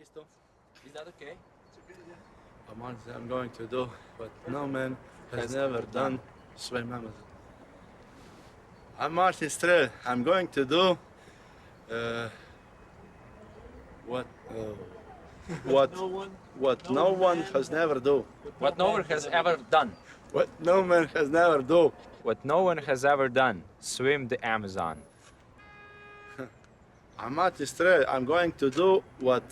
Is that okay? I'm going to do what no man has never done, swim Amazon. I'm Martin Strel. I'm going to do what no one has never do. What no one has ever done. What no man has never do. What no one has ever done. Swim the Amazon. I'm Martin Strel. I'm going to do what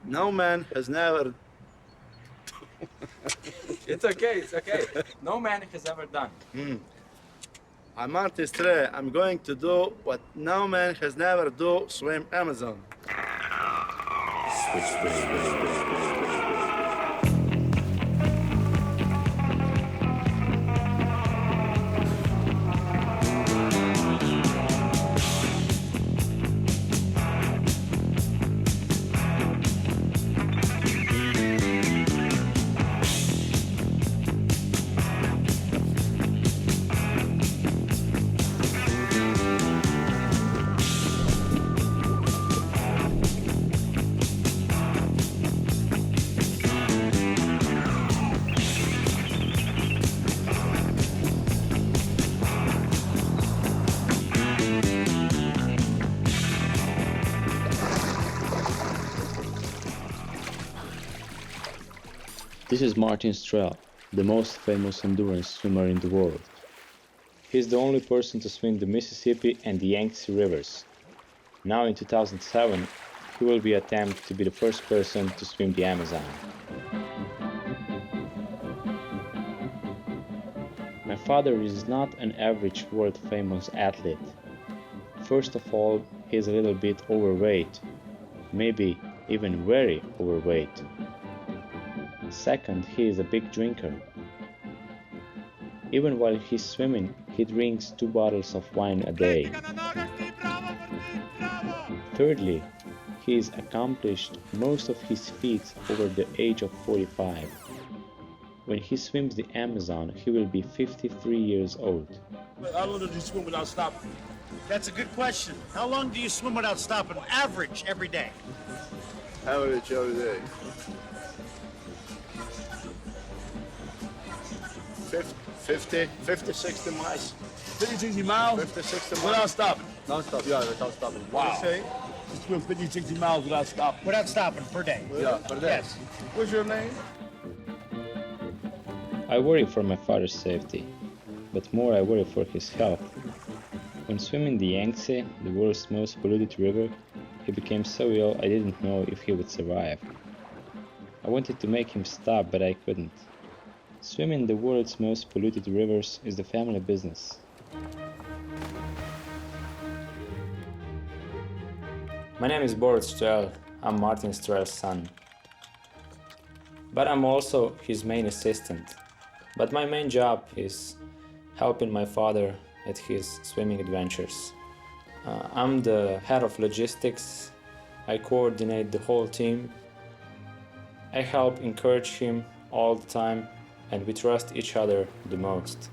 no man has never. It's okay, it's okay. No man has ever done. I'm Martin Strel. I'm going to do what no man has never do. Swim Amazon. This is Martin Strel, the most famous endurance swimmer in the world. He is the only person to swim the Mississippi and the Yangtze rivers. Now in 2007, he will be attempting to be the first person to swim the Amazon. My father is not an average world-famous athlete. First of all, he is a little bit overweight, maybe even very overweight. Second, he is a big drinker. Even while he's swimming, he drinks 2 bottles of wine a day. Thirdly, he has accomplished most of his feats over the age of 45. When he swims the Amazon, he will be 53 years old. How long do you swim without stopping? That's a good question. How long do you swim without stopping? Average every day. Average every day. 50, 60 miles. 50, 60 miles? 50, 60 miles. Without stopping? Non-stop, yeah, without stopping. Wow. You swim 50, 60 miles without stopping? Without stopping per day. Yeah, per day. Yes. What's your name? I worry for my father's safety, but more I worry for his health. When swimming the Yangtze, the world's most polluted river, he became so ill I didn't know if he would survive. I wanted to make him stop, but I couldn't. Swimming the world's most polluted rivers is the family business. My name is Boris Strel. I'm Martin Strel's son. But I'm also his main assistant. But my main job is helping my father at his swimming adventures. I'm the head of logistics. I coordinate the whole team. I help encourage him all the time, and we trust each other the most.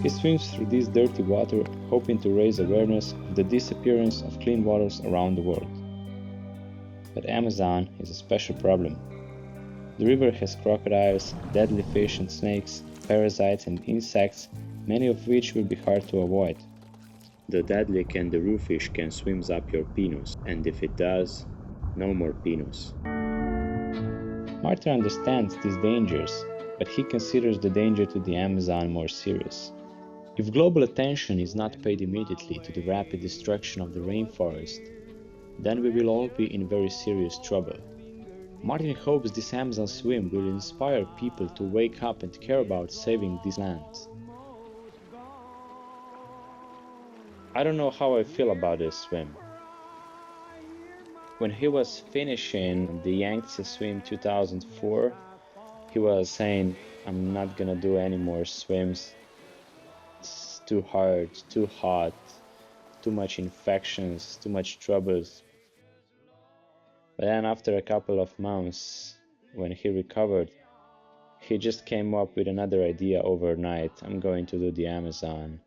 He swims through this dirty water, hoping to raise awareness of the disappearance of clean waters around the world. But Amazon is a special problem. The river has crocodiles, deadly fish and snakes, parasites and insects, many of which will be hard to avoid. The deadly kangaroo fish can swim up your penis, and if it does, no more penis. Martin understands these dangers, but he considers the danger to the Amazon more serious. If global attention is not paid immediately to the rapid destruction of the rainforest, then we will all be in very serious trouble. Martin hopes this Amazon swim will inspire people to wake up and care about saving this land. I don't know how I feel about this swim. When he was finishing the Yangtze swim 2004, he was saying, I'm not gonna do any more swims. It's too hard, too hot, too much infections, too much troubles. But then after a couple of months, when he recovered, he just came up with another idea overnight. I'm going to do the Amazon.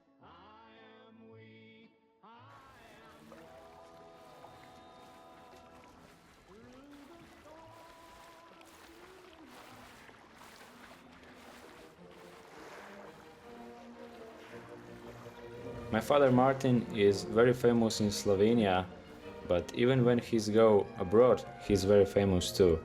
My father Martin is very famous in Slovenia, but even when he's go abroad, he's very famous too.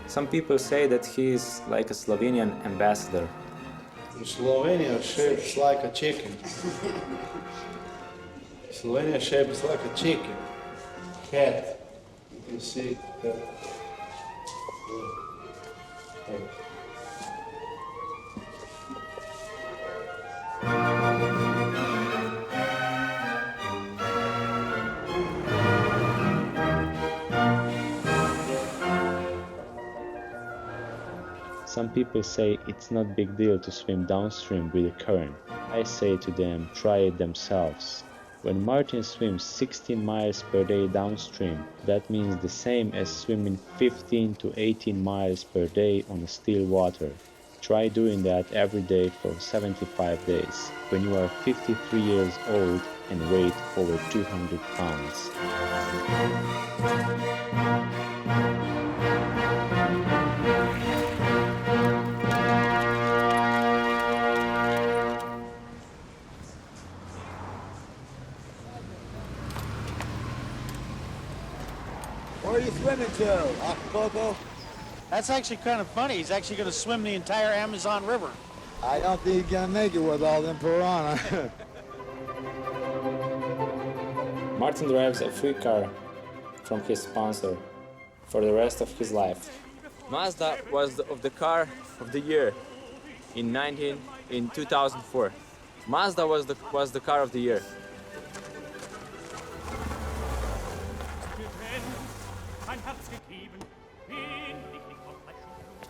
Some people say that he is like a Slovenian ambassador. Slovenia shaped like a chicken. Slovenia shaped like a chicken. Cat. You see that? Some people say it's not big deal to swim downstream with the current. I say to them, try it themselves. When Martin swims 16 miles per day downstream, that means the same as swimming 15 to 18 miles per day on still water. Try doing that every day for 75 days, when you are 53 years old and weight over 200 pounds. Where are you swimming to? Acapulco? That's actually kind of funny. He's actually going to swim the entire Amazon River. I don't think you're gonna make it with all them piranha. Martin drives a free car from his sponsor for the rest of his life. Mazda was the car of the year in 2004. Mazda was the car of the year.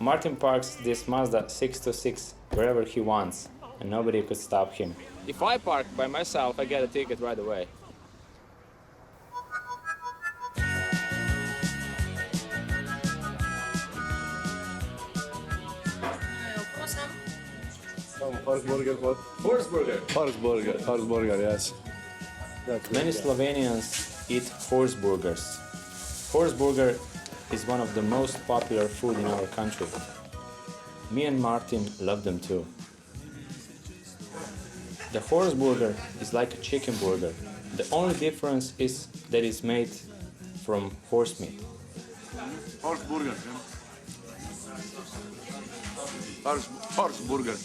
Martin parks this Mazda 626 wherever he wants, and nobody could stop him. If I park by myself, I get a ticket right away. Horse burger, yes. Many Slovenians eat horse burgers. Horse burger is one of the most popular food in our country. Me and Martin love them too. The horse burger is like a chicken burger. The only difference is that it's made from horse meat. Horse burger. Horse burger.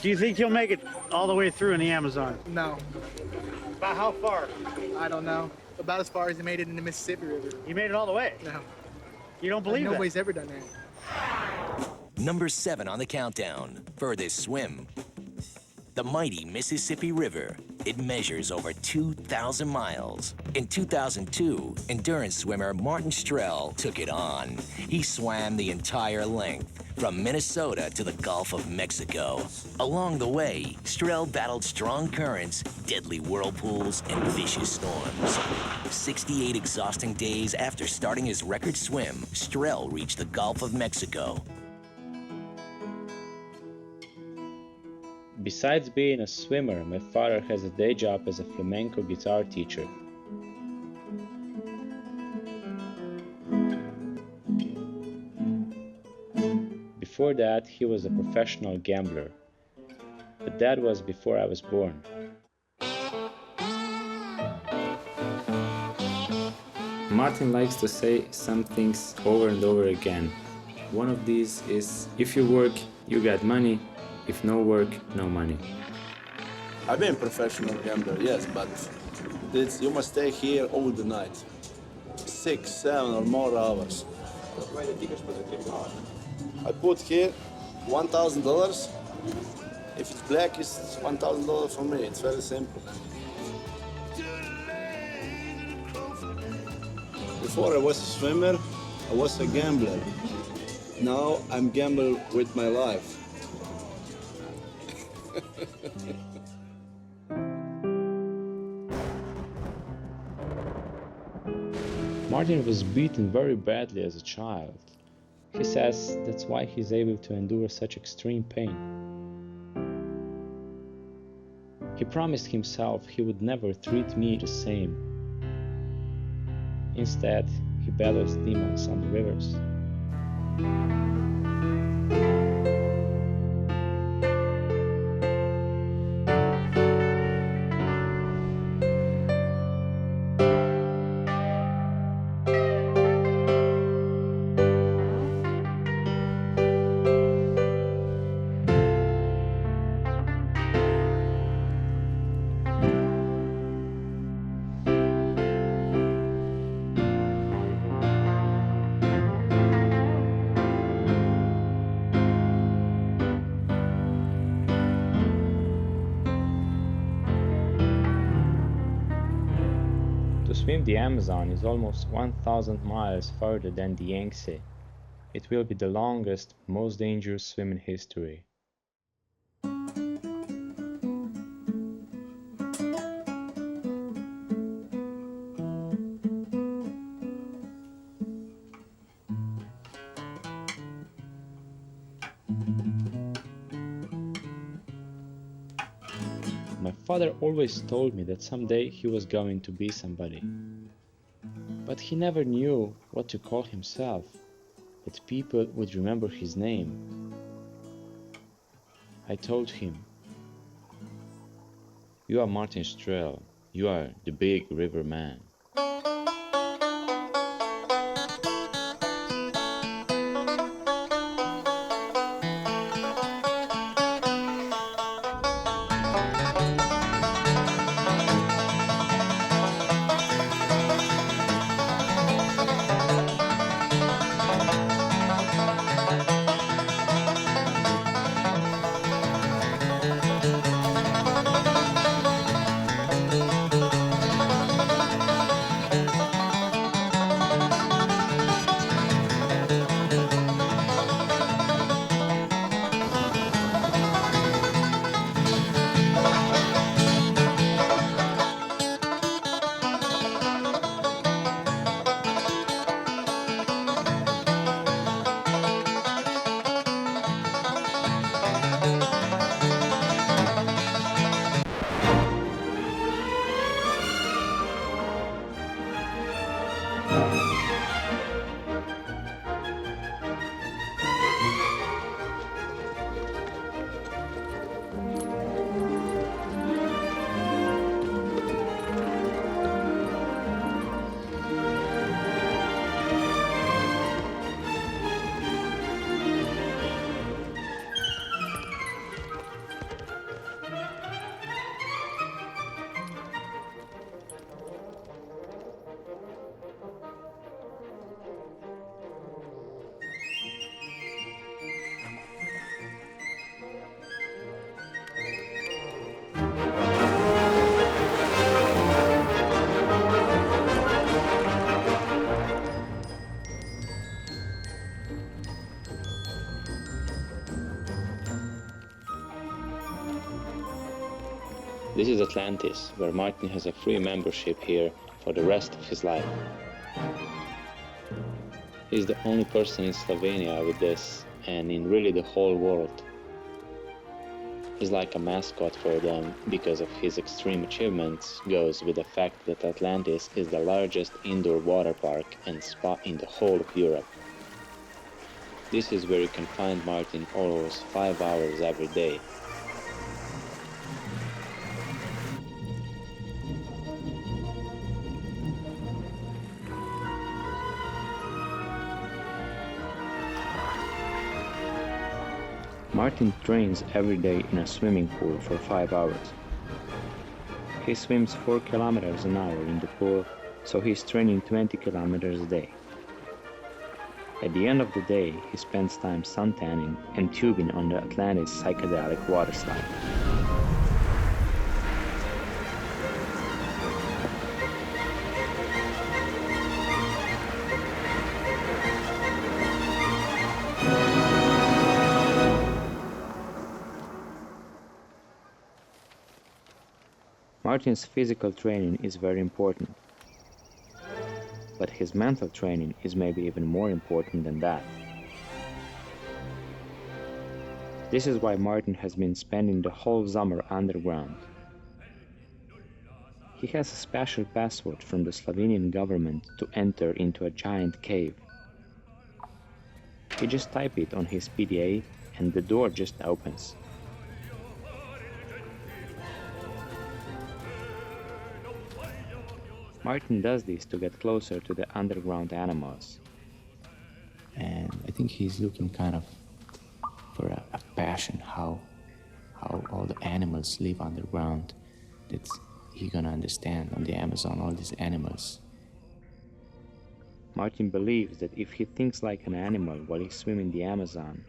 Do you think he'll make it all the way through in the Amazon? No, About how far? I don't know. About as far as he made it in the Mississippi River. He made it all the way. No, You don't believe that? nobody's ever done that. Number 7 on the countdown for this swim. The mighty Mississippi River. It measures over 2,000 miles. In 2002, endurance swimmer Martin Strel took it on. He swam the entire length, from Minnesota to the Gulf of Mexico. Along the way, Strel battled strong currents, deadly whirlpools, and vicious storms. 68 exhausting days after starting his record swim, Strel reached the Gulf of Mexico. Besides being a swimmer, my father has a day job as a flamenco guitar teacher. Before that, he was a professional gambler. But that was before I was born. Martin likes to say some things over and over again. One of these is, if you work, you get money. If no work, no money. I've been a professional gambler, yes, but you must stay here all the night. 6, 7 or more hours. I put here $1,000. If it's black, it's $1,000 for me. It's very simple. Before I was a swimmer, I was a gambler. Now I'm gambling with my life. Martin was beaten very badly as a child. He says that's why he's able to endure such extreme pain. He promised himself he would never treat me the same. Instead, he battles demons on the rivers. To swim the Amazon is almost 1,000 miles farther than the Yangtze. It will be the longest, most dangerous swim in history. My father always told me that someday he was going to be somebody. But he never knew what to call himself, that people would remember his name. I told him, "You are Martin Strel, you are the big river man." This is Atlantis, where Martin has a free membership here for the rest of his life. He's the only person in Slovenia with this, and in really the whole world. He's like a mascot for them because of his extreme achievements, goes with the fact that Atlantis is the largest indoor water park and spa in the whole of Europe. This is where you can find Martin almost 5 hours every day. Martin trains every day in a swimming pool for 5 hours. He swims 4 kilometers an hour in the pool, so he's training 20 kilometers a day. At the end of the day, he spends time suntanning and tubing on the Atlantis psychedelic water slide. Martin's physical training is very important, but his mental training is maybe even more important than that. This is why Martin has been spending the whole summer underground. He has a special password from the Slovenian government to enter into a giant cave. He just types it on his PDA and the door just opens. Martin does this to get closer to the underground animals. And I think he's looking kind of for a passion, how all the animals live underground. That he's gonna understand on the Amazon, all these animals. Martin believes that if he thinks like an animal while he swims in the Amazon,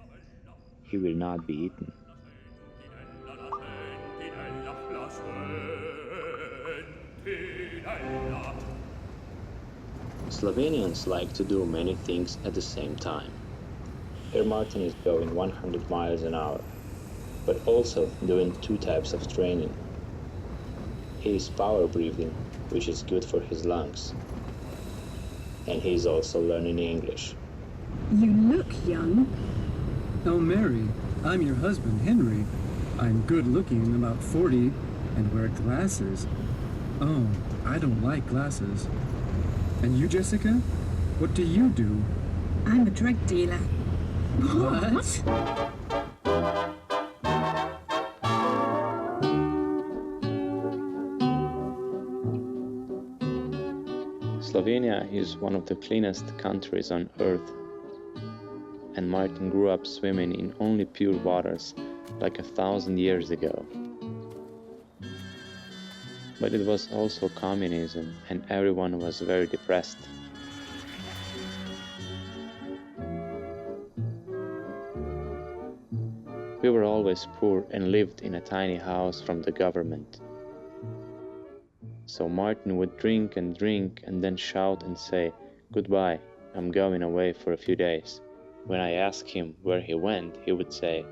he will not be eaten. Slovenians like to do many things at the same time. Here Martin is going 100 miles an hour, but also doing two types of training. He is power breathing, which is good for his lungs. And he is also learning English. You look young. Oh, Mary, I'm your husband, Henry. I'm good looking, about 40, and wear glasses. Oh, I don't like glasses. And you, Jessica? What do you do? I'm a drug dealer. What? Slovenia is one of the cleanest countries on earth, and Martin grew up swimming in only pure waters like 1,000 years ago. But it was also communism, and everyone was very depressed. We were always poor and lived in a tiny house from the government. So Martin would drink and then shout and say, "Goodbye, I'm going away for a few days." When I asked him where he went, he would say,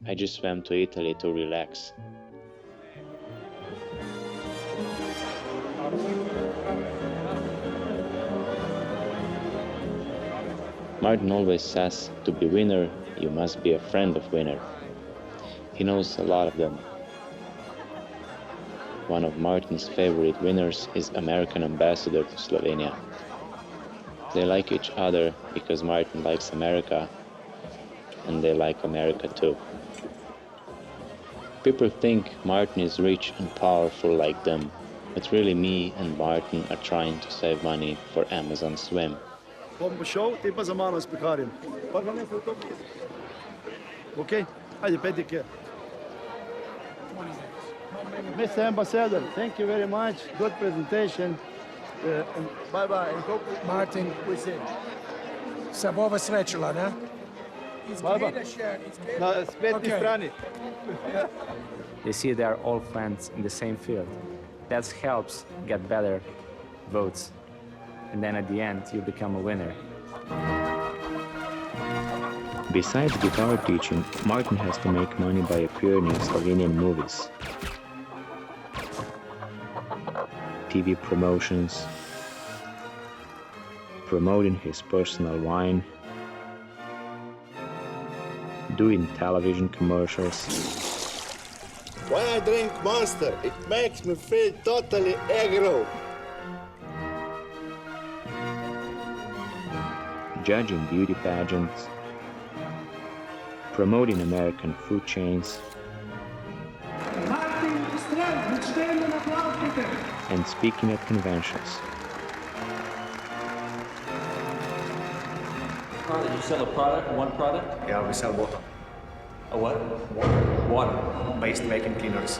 "I just swam to Italy to relax." Martin always says, to be winner, you must be a friend of winner. He knows a lot of them. One of Martin's favorite winners is American ambassador to Slovenia. They like each other because Martin likes America, and they like America too. People think Martin is rich and powerful like them, but really me and Martin are trying to save money for Amazon Swim. Bom šel, ti pa za mano s pekarjem. Pa ga ne bo to. Ok, ajde, peti kje. Mr. Ambassador, thank you very much. Good presentation. Bye-bye. And hope Martin, we see. se bova srečala, ne? Bye-bye. Na spletni strani. They see they are all friends in the same field. That helps get better votes. And then at the end, you become a winner. Besides guitar teaching, Martin has to make money by appearing in Slovenian movies, TV promotions, promoting his personal wine, doing television commercials. When I drink Monster, it makes me feel totally aggro. Judging beauty pageants, promoting American food chains, and speaking at conventions. Did you sell a product, one product? Yeah, we sell water. A what? Water. Based vacuum cleaners.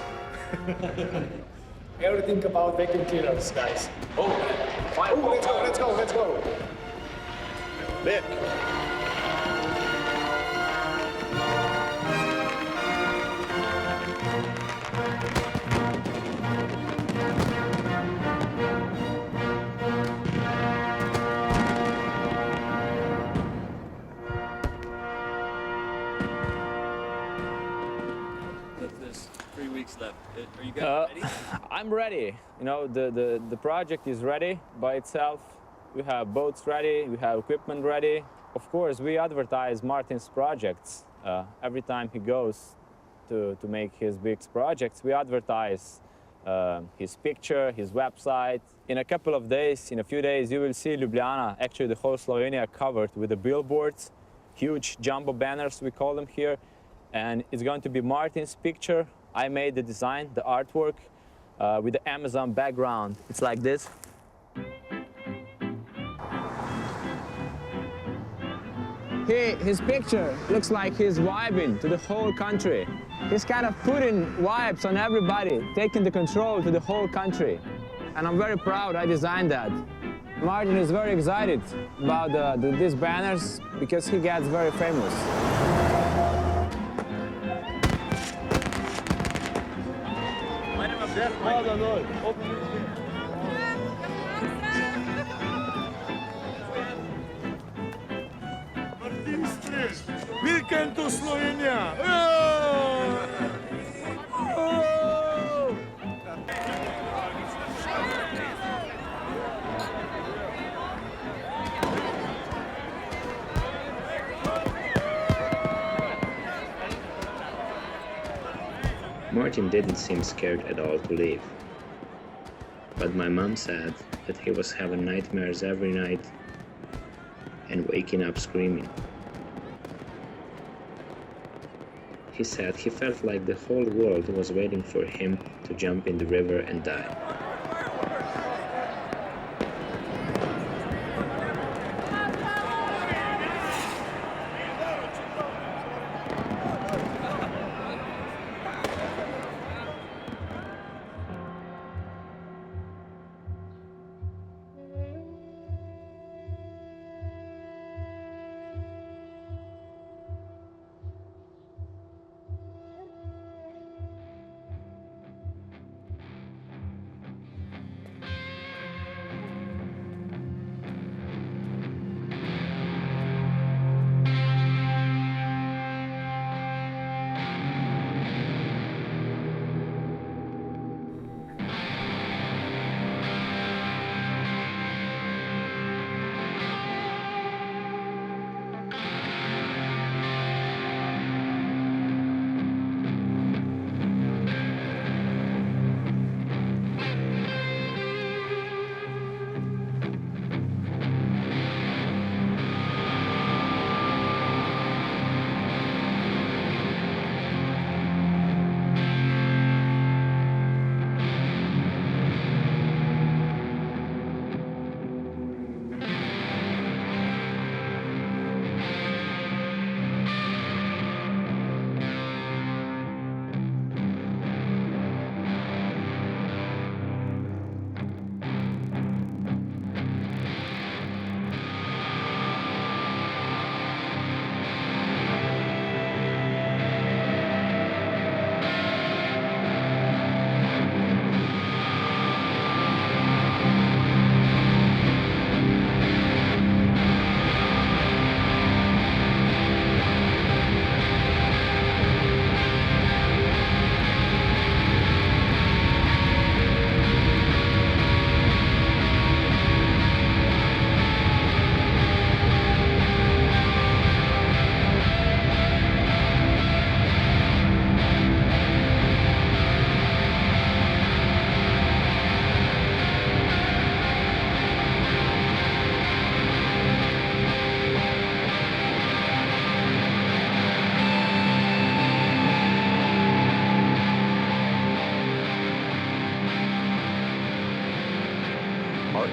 Everything about vacuum cleaners, guys. Oh, fine. Oh, let's go. Back. There's 3 weeks left. Are you guys ready? I'm ready. You know, the project is ready by itself. We have boats ready, we have equipment ready. Of course, we advertise Martin's projects. Every time he goes to make his big projects, we advertise his picture, his website. In a couple of days, in a few days, you will see Ljubljana, actually the whole Slovenia covered with the billboards, huge jumbo banners, we call them here. And it's going to be Martin's picture. I made the design, the artwork, with the Amazon background. It's like this. His picture looks like he's vibing to the whole country. He's kind of putting vibes on everybody, taking the control to the whole country. And I'm very proud I designed that. Martin is very excited about these banners because he gets very famous. Welcome to Slovenia! Martin didn't seem scared at all to leave. But my mom said that he was having nightmares every night and waking up screaming. He said he felt like the whole world was waiting for him to jump in the river and die.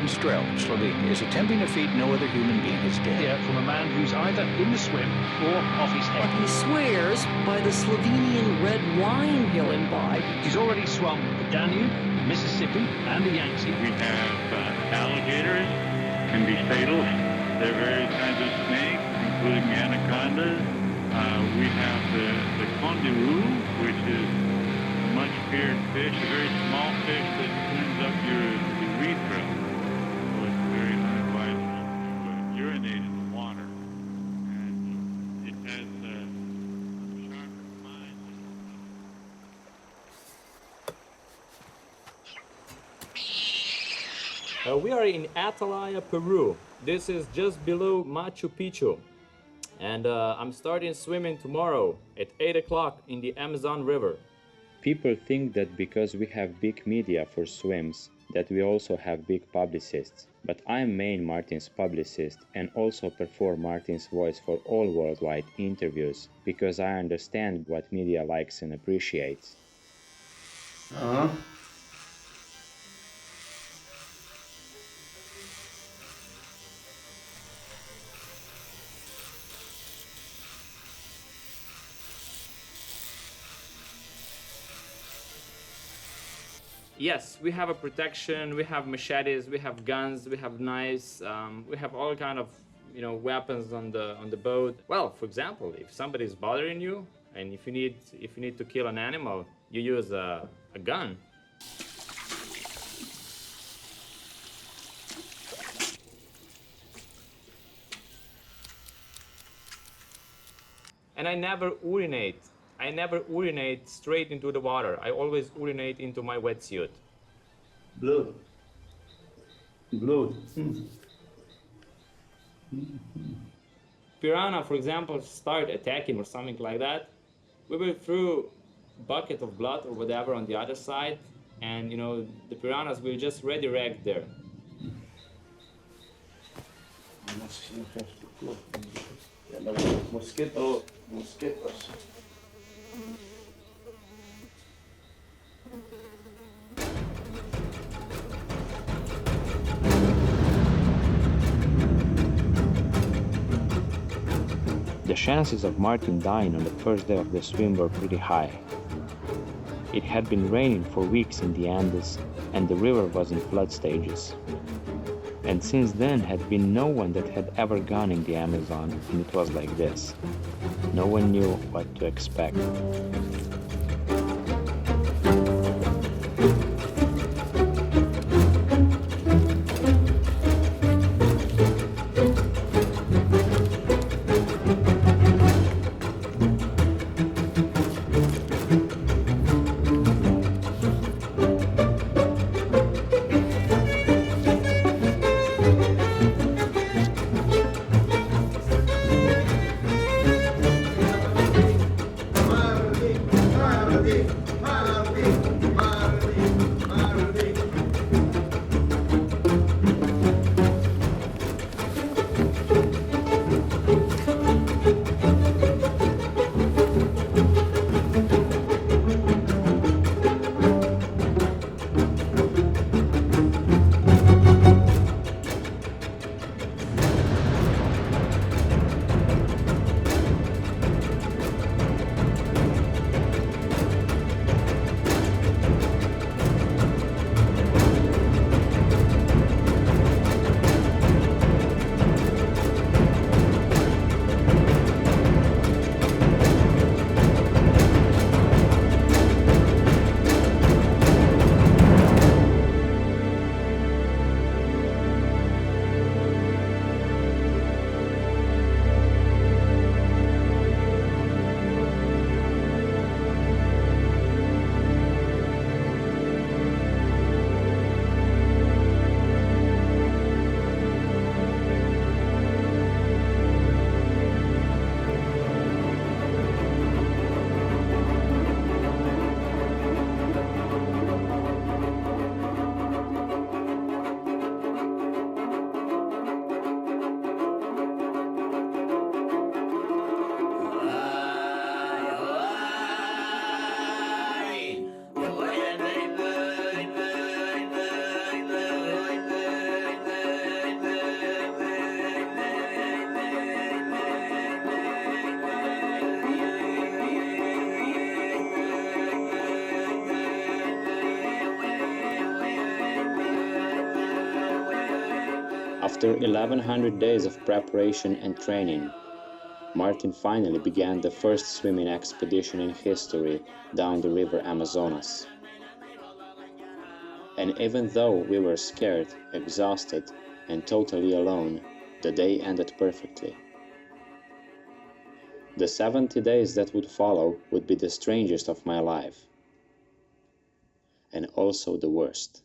Strel, Slovenia, is attempting a feat no other human being has dared. Here from a man who's either in the swim or off his head. But he swears by the Slovenian red wine he'll imbibe. He's already swum the Danube, Mississippi, and the Yangtze. We have alligators, can be fatal. There are various kinds of snakes, including anacondas. We have the condiroo, which is a much feared fish, a very small fish that cleans up your urethra. So it's very unadvisable to urinate in the water. And it has sharp spines. We are in Atalaya, Peru. This is just below Machu Picchu. And I'm starting swimming tomorrow at 8 o'clock in the Amazon River. People think that because we have big media for swims, that we also have big publicists. But I am main Martin's publicist and also perform Martin's voice for all worldwide interviews, because I understand what media likes and appreciates. Yes, we have a protection, we have machetes, we have guns, we have knives, we have all kind of weapons on the boat. Well, for example, if somebody is bothering you and if you need to kill an animal, you use a gun. And I never urinate. I never urinate straight into the water. I always urinate into my wetsuit. Blood. Blood. Piranha, for example, start attacking or something like that. We will throw a bucket of blood or whatever on the other side, and the piranhas will just redirect there. Mosquitoes. The chances of Martin dying on the first day of the swim were pretty high. It had been raining for weeks in the Andes, and the river was in flood stages. And since then had been no one that had ever gone in the Amazon, and it was like this. No one knew what to expect. After 1100 days of preparation and training, Martin finally began the first swimming expedition in history down the river Amazonas. And even though we were scared, exhausted, and totally alone, the day ended perfectly. The 70 days that would follow would be the strangest of my life, and also the worst.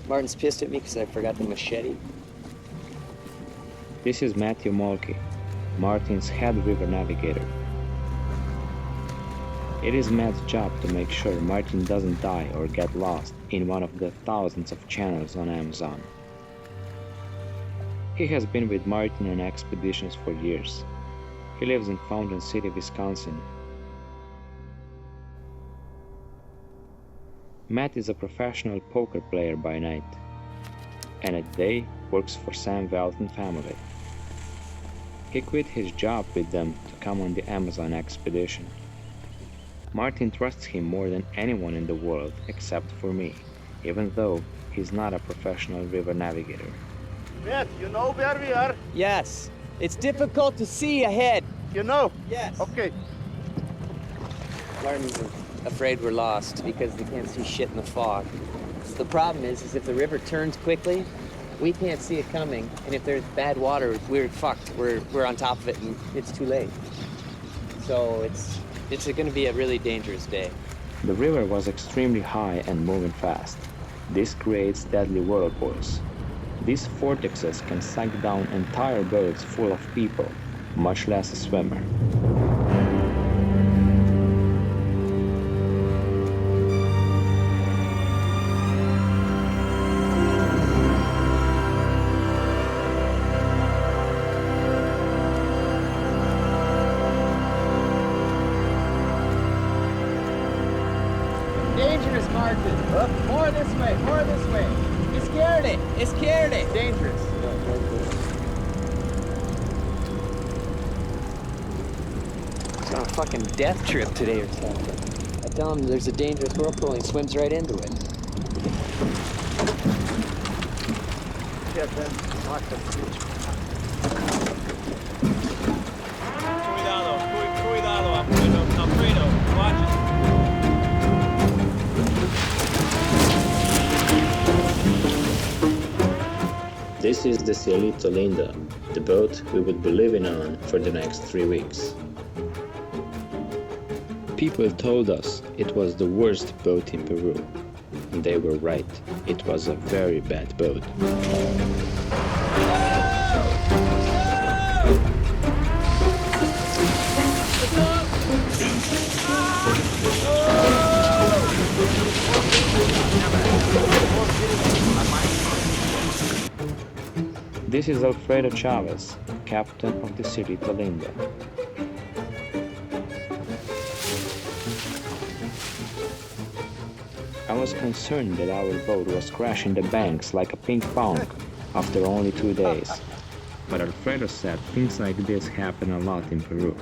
Martin's pissed at me because I forgot the machete. This is Matthew Mulkey, Martin's head river navigator. It is Matt's job to make sure Martin doesn't die or get lost in one of the thousands of channels on Amazon. He has been with Martin on expeditions for years. He lives in Fountain City, Wisconsin. Matt is a professional poker player by night, and at day works for Sam Welton family. He quit his job with them to come on the Amazon expedition. Martin trusts him more than anyone in the world except for me, even though he's not a professional river navigator. Matt, you know where we are? Yes. It's difficult to see ahead. You know? Yes. Okay. Martin's afraid we're lost because they can't see shit in the fog. So the problem is if the river turns quickly, we can't see it coming, and if there's bad water, we're fucked. We're on top of it, and it's too late. So it's going to be a really dangerous day. The river was extremely high and moving fast. This creates deadly whirlpools. These vortexes can suck down entire boats full of people, much less a swimmer. Dangerous, Martin. Huh? More this way, more this way. Izquierda. Dangerous. It's on a fucking death trip today or something. I tell him there's a dangerous whirlpool and he swims right into it. Cuidado, Alfredo, watch it. This is the Cielito Linda, the boat we would be living on for the next 3 weeks. People told us it was the worst boat in Peru, and they were right. It was a very bad boat. This is Alfredo Chavez, captain of the Cielito Linda. I was concerned that our boat was crashing the banks like a ping pong after only 2 days. But Alfredo said things like this happen a lot in Peru.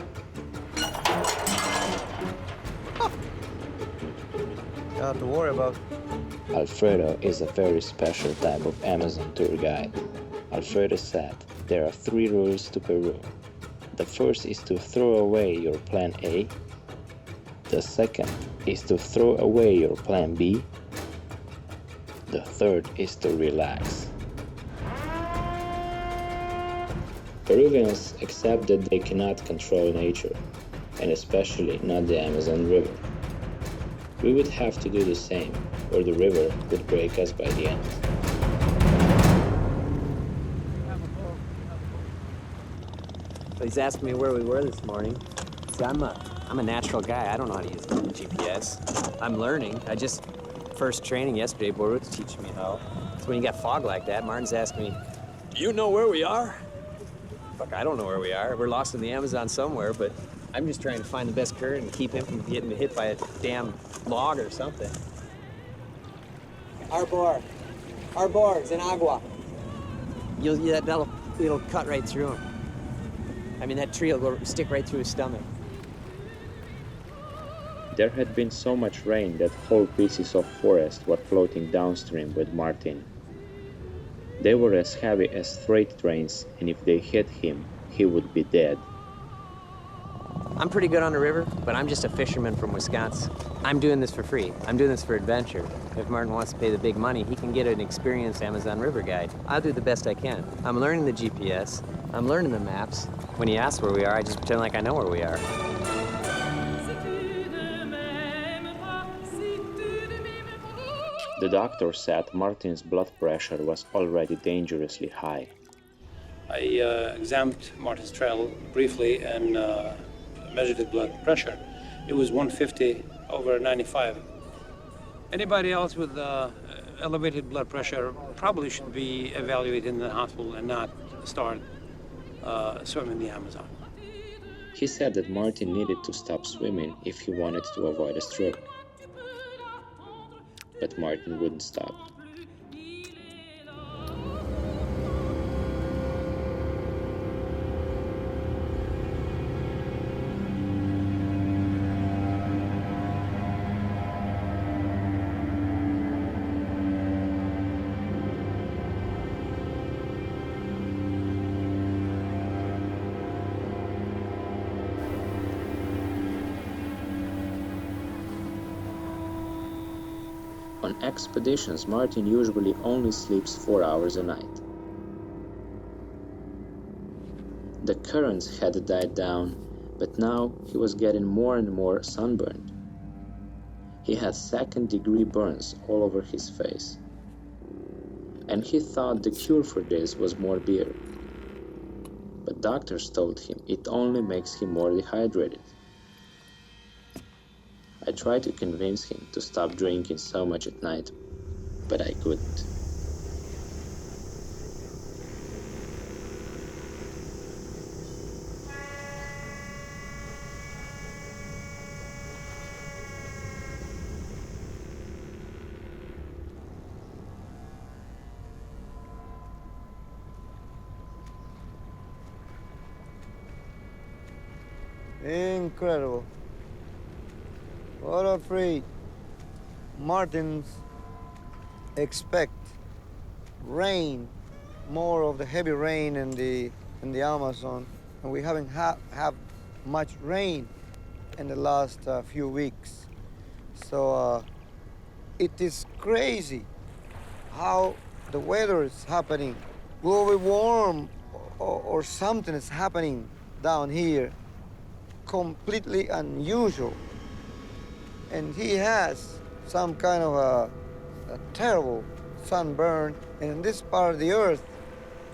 Nothing to worry about. Alfredo is a very special type of Amazon tour guide. Alfredo said there are 3 rules to Peru. The first is to throw away your plan A. The second is to throw away your plan B. The third is to relax. Peruvians accept that they cannot control nature, and especially not the Amazon River. We would have to do the same, or the river would break us by the end. He's asking me where we were this morning. See, I'm a natural guy. I don't know how to use the GPS. I'm learning. First training yesterday, Borut's teaching me how. So when you got fog like that, Martin's asking me, do you know where we are? Fuck, I don't know where we are. We're lost in the Amazon somewhere, but I'm just trying to find the best current and keep him from getting hit by a damn log or something. Arbor, is in agua. It'll cut right through him. I mean, that tree will go stick right through his stomach. There had been so much rain that whole pieces of forest were floating downstream with Martin. They were as heavy as freight trains, and if they hit him, he would be dead. I'm pretty good on the river, but I'm just a fisherman from Wisconsin. I'm doing this for free. I'm doing this for adventure. If Martin wants to pay the big money, he can get an experienced Amazon River guide. I'll do the best I can. I'm learning the GPS. I'm learning the maps. When he asks where we are, I just pretend like I know where we are. The doctor said Martin's blood pressure was already dangerously high. I examined Martin Strel briefly and measured his blood pressure. It was 150/95. Anybody else with elevated blood pressure probably should be evaluated in the hospital and not start swimming the Amazon. He said that Martin needed to stop swimming if he wanted to avoid a stroke. But Martin wouldn't stop. On expeditions, Martin usually only sleeps 4 hours a night. The currents had died down, but now he was getting more and more sunburned. He had second-degree burns all over his face. And he thought the cure for this was more beer. But doctors told him it only makes him more dehydrated. I tried to convince him to stop drinking so much at night, but I couldn't. Incredible. What a freak. Martins expect rain, more of the heavy rain in the Amazon, and we haven't have much rain in the last few weeks. So it is crazy how the weather is happening. Global warm or something is happening down here, completely unusual. And he has some kind of a terrible sunburn. And in this part of the earth,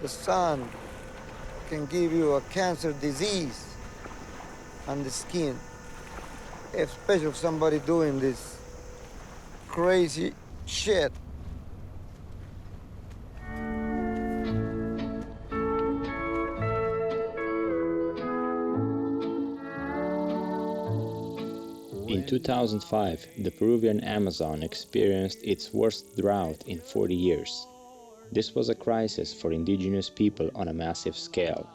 the sun can give you a cancer disease on the skin, especially if somebody doing this crazy shit. In 2005, the Peruvian Amazon experienced its worst drought in 40 years. This was a crisis for indigenous people on a massive scale.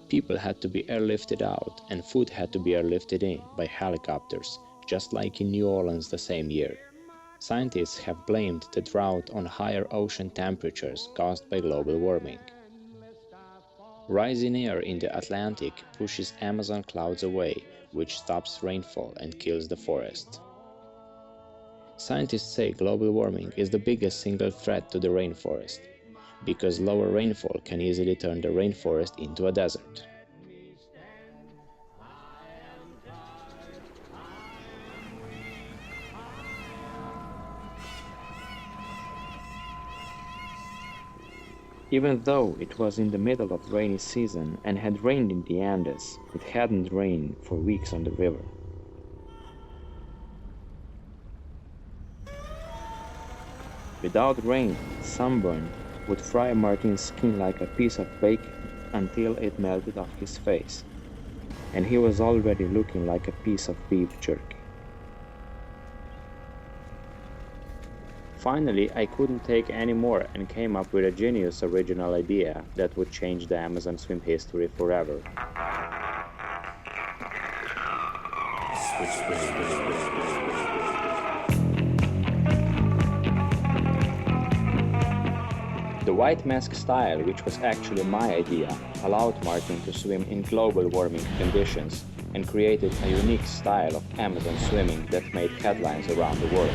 People had to be airlifted out, and food had to be airlifted in by helicopters, just like in New Orleans the same year. Scientists have blamed the drought on higher ocean temperatures caused by global warming. Rising air in the Atlantic pushes Amazon clouds away, which stops rainfall and kills the forest. Scientists say global warming is the biggest single threat to the rainforest, because lower rainfall can easily turn the rainforest into a desert. Even though it was in the middle of rainy season and had rained in the Andes, it hadn't rained for weeks on the river. Without rain, sunburn would fry Martin's skin like a piece of bacon until it melted off his face, and he was already looking like a piece of beef jerky. Finally, I couldn't take any more and came up with a genius original idea that would change the Amazon swim history forever. The white mask style, which was actually my idea, allowed Martin to swim in global warming conditions and created a unique style of Amazon swimming that made headlines around the world.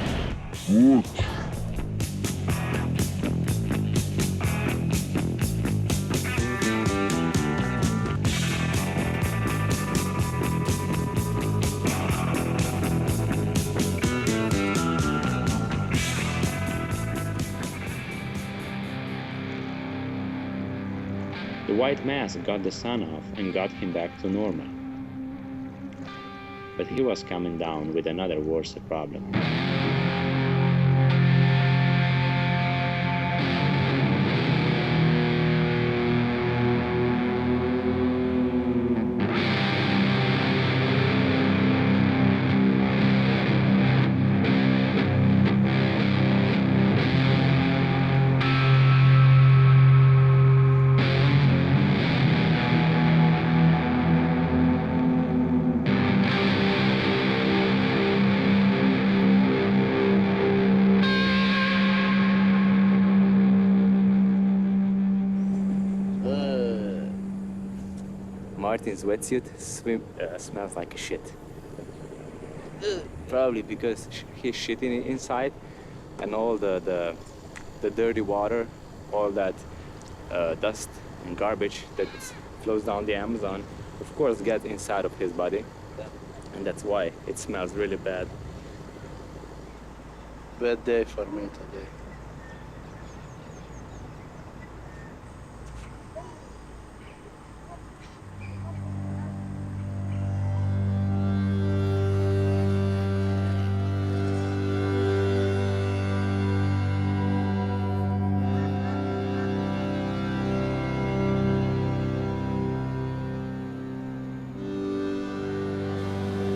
The white mask got the sun off and got him back to normal. But he was coming down with another worse problem. Martin's wetsuit smells like a shit. Probably because he's shitting inside, and all the dirty water, all that dust and garbage that flows down the Amazon, of course, gets inside of his body, and that's why it smells really bad. Bad day for me today.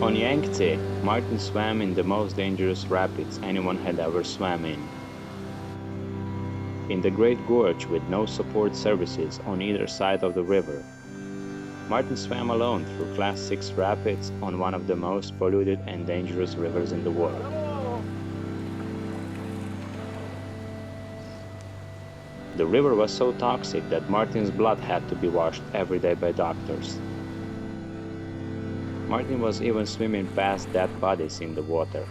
On Yangtze, Martin swam in the most dangerous rapids anyone had ever swam in. In the Great Gorge with no support services on either side of the river, Martin swam alone through Class 6 rapids on one of the most polluted and dangerous rivers in the world. The river was so toxic that Martin's blood had to be washed every day by doctors. Martin was even swimming past dead bodies in the water.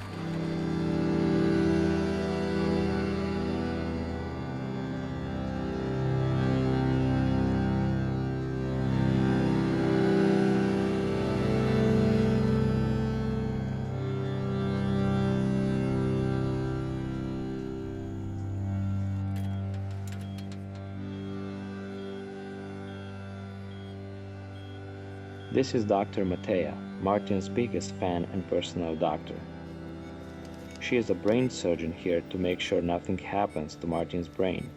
This is Dr. Matea, Martin's biggest fan and personal doctor. She is a brain surgeon here to make sure nothing happens to Martin's brain.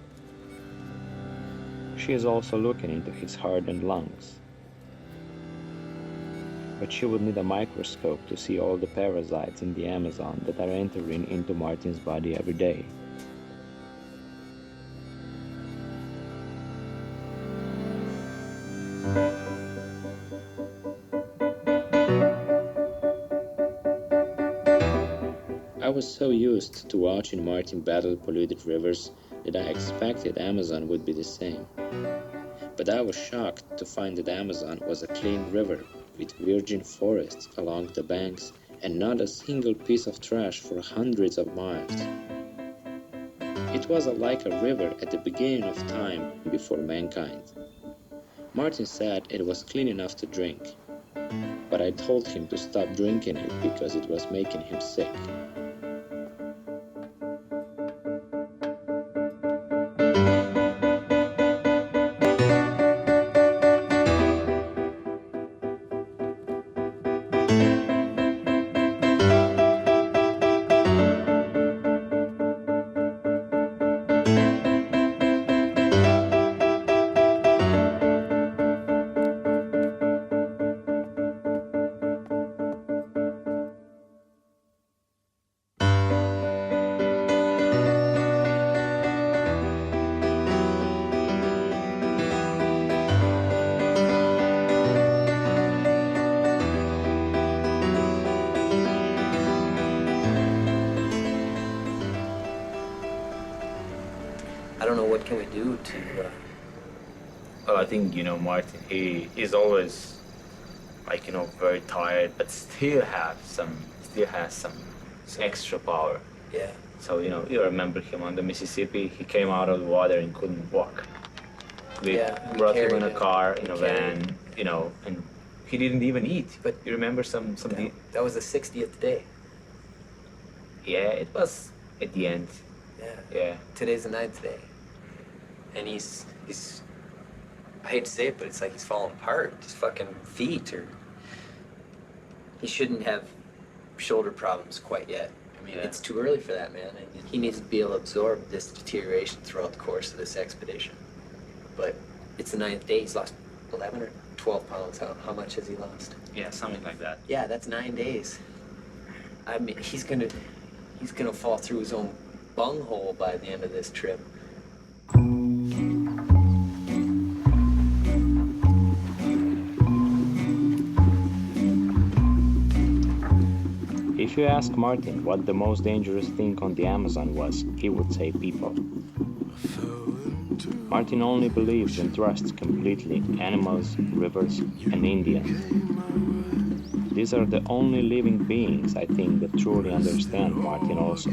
She is also looking into his heart and lungs. But she would need a microscope to see all the parasites in the Amazon that are entering into Martin's body every day. I was so used to watching Martin battle polluted rivers that I expected Amazon would be the same. But I was shocked to find that Amazon was a clean river with virgin forests along the banks and not a single piece of trash for hundreds of miles. It was like a river at the beginning of time before mankind. Martin said it was clean enough to drink, but I told him to stop drinking it because it was making him sick. I don't know, what can we do to... Well, I think, Martin, he is always, like, very tired, but still has some extra power. Yeah. So, you remember him on the Mississippi, he came out of the water and couldn't walk. We brought him in a car, in a van, and he didn't even eat. But you remember some that was the 60th day. Yeah, it was at the end. Yeah. Today's the 9th day. And he's, I hate to say it, but it's like he's falling apart. His fucking feet are... He shouldn't have shoulder problems quite yet. I mean, it's too early for that, man. And he needs to be able to absorb this deterioration throughout the course of this expedition. But it's the 9th day. He's lost 11 or 12 pounds. How much has he lost? Yeah, something like that. Yeah, that's 9 days. I mean, he's gonna fall through his own bunghole by the end of this trip. If you ask Martin what the most dangerous thing on the Amazon was, he would say people. Martin only believes and trusts completely animals, rivers, and Indians. These are the only living beings, I think, that truly understand Martin also.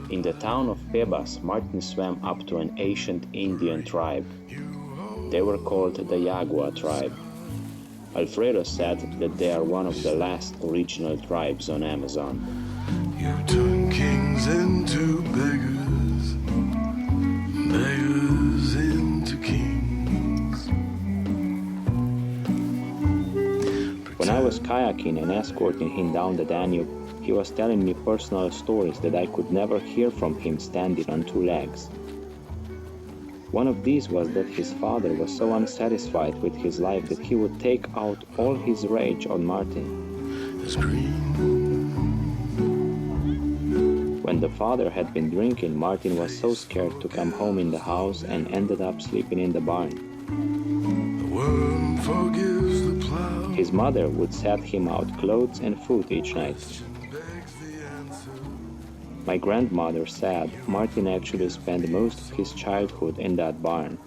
In the town of Pebas, Martin swam up to an ancient Indian tribe. They were called the Yagua tribe. Alfredo said that they are one of the last original tribes on Amazon. You turn kings into beggars, beggars into kings. When I was kayaking and escorting him down the Danube, he was telling me personal stories that I could never hear from him standing on two legs. One of these was that his father was so unsatisfied with his life that he would take out all his rage on Martin. When the father had been drinking, Martin was so scared to come home in the house and ended up sleeping in the barn. His mother would set him out clothes and food each night. My grandmother said Martin actually spent most of his childhood in that barn.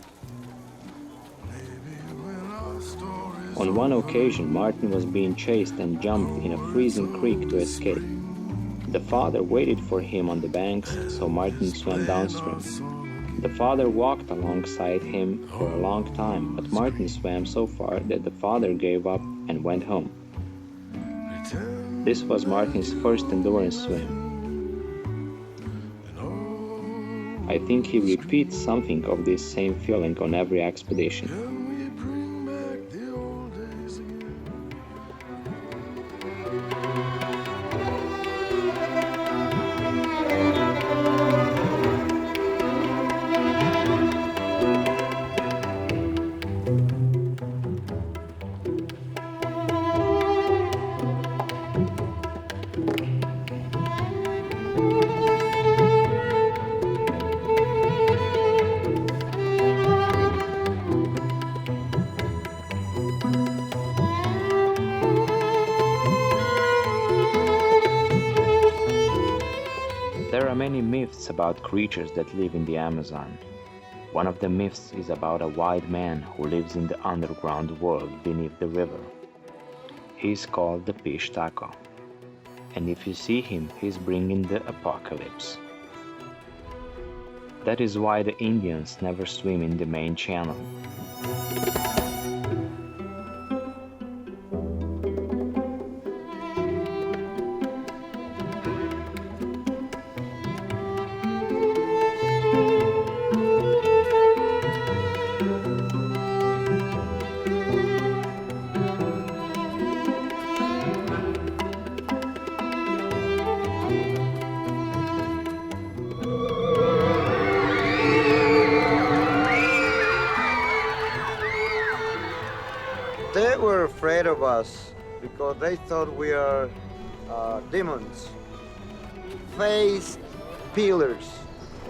On one occasion, Martin was being chased and jumped in a freezing creek to escape. The father waited for him on the banks, so Martin swam downstream. The father walked alongside him for a long time, but Martin swam so far that the father gave up and went home. This was Martin's first endurance swim. I think he repeats something of this same feeling on every expedition. There are many myths about creatures that live in the Amazon. One of the myths is about a wild man who lives in the underground world beneath the river. He is called the fish taco, and if you see him, he's bringing the apocalypse. That is why the Indians never swim in the main channel. They were afraid of us because they thought we are demons, face peelers.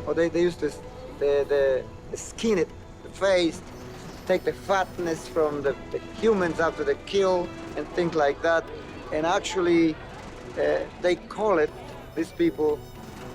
Or they used to the skin it, the face, take the fatness from the humans after the kill and things like that. And actually, they call it, these people,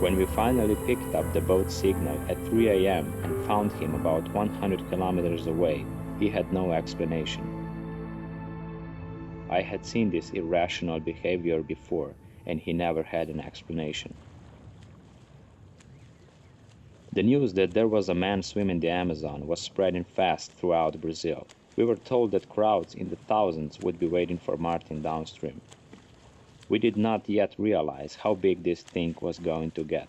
When we finally picked up the boat signal at 3 a.m. and found him about 100 kilometers away, he had no explanation. I had seen this irrational behavior before, and he never had an explanation. The news that there was a man swimming the Amazon was spreading fast throughout Brazil. We were told that crowds in the thousands would be waiting for Martin downstream. We did not yet realize how big this thing was going to get.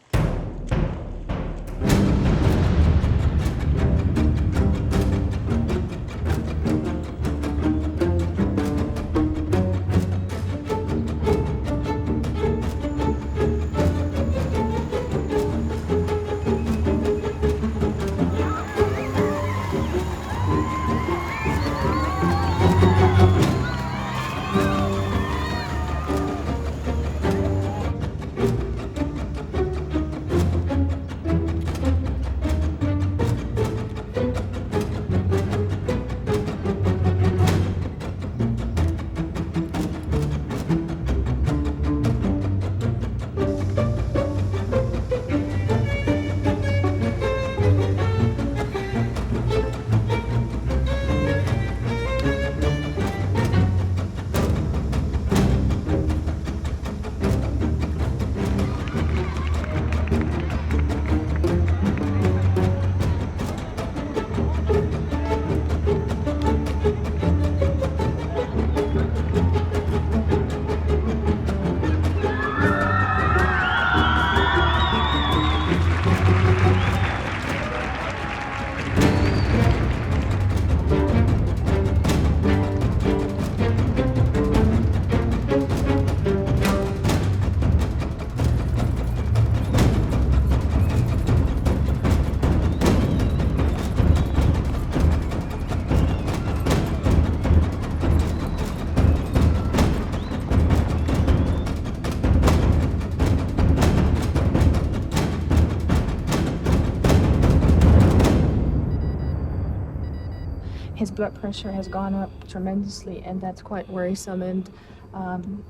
His blood pressure has gone up tremendously, and that's quite worrisome. And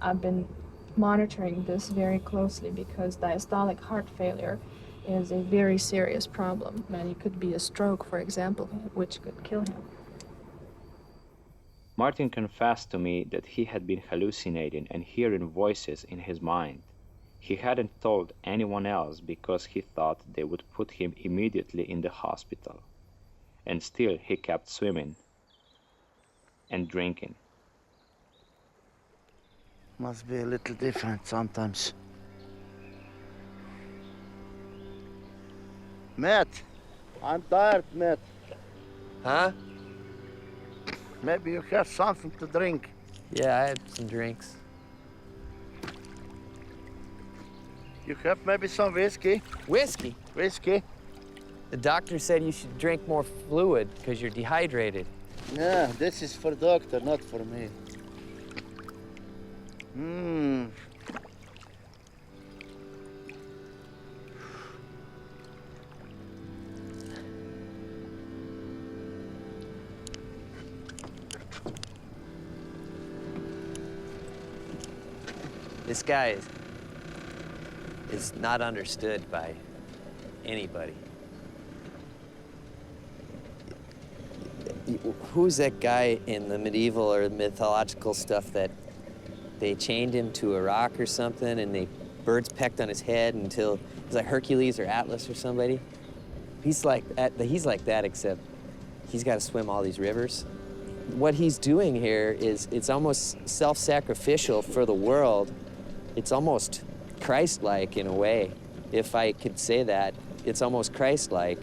I've been monitoring this very closely because diastolic heart failure is a very serious problem, and it could be a stroke, for example, which could kill him. Martin confessed to me that he had been hallucinating and hearing voices in his mind. He hadn't told anyone else because he thought they would put him immediately in the hospital. And still he kept swimming and drinking. Must be a little different sometimes. Matt, I'm tired, Matt. Huh? Maybe you have something to drink. Yeah, I have some drinks. You have maybe some whiskey? Whiskey? Whiskey? The doctor said you should drink more fluid because you're dehydrated. Yeah, this is for doctor, not for me. This guy is not understood by anybody. Who's that guy in the medieval or mythological stuff that they chained him to a rock or something and the birds pecked on his head until it was like Hercules or Atlas or somebody? He's like that, except he's got to swim all these rivers. What he's doing here is it's almost self-sacrificial for the world. It's almost Christ-like in a way, if I could say that. It's almost Christ-like.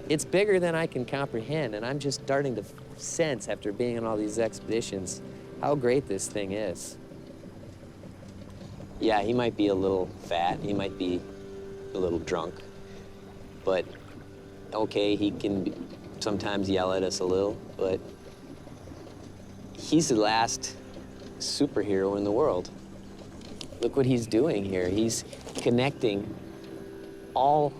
It's bigger than I can comprehend, and I'm just starting to sense, after being on all these expeditions, how great this thing is. Yeah, he might be a little fat, he might be a little drunk, but okay, he can sometimes yell at us a little, but he's the last superhero in the world. Look what he's doing here. He's connecting all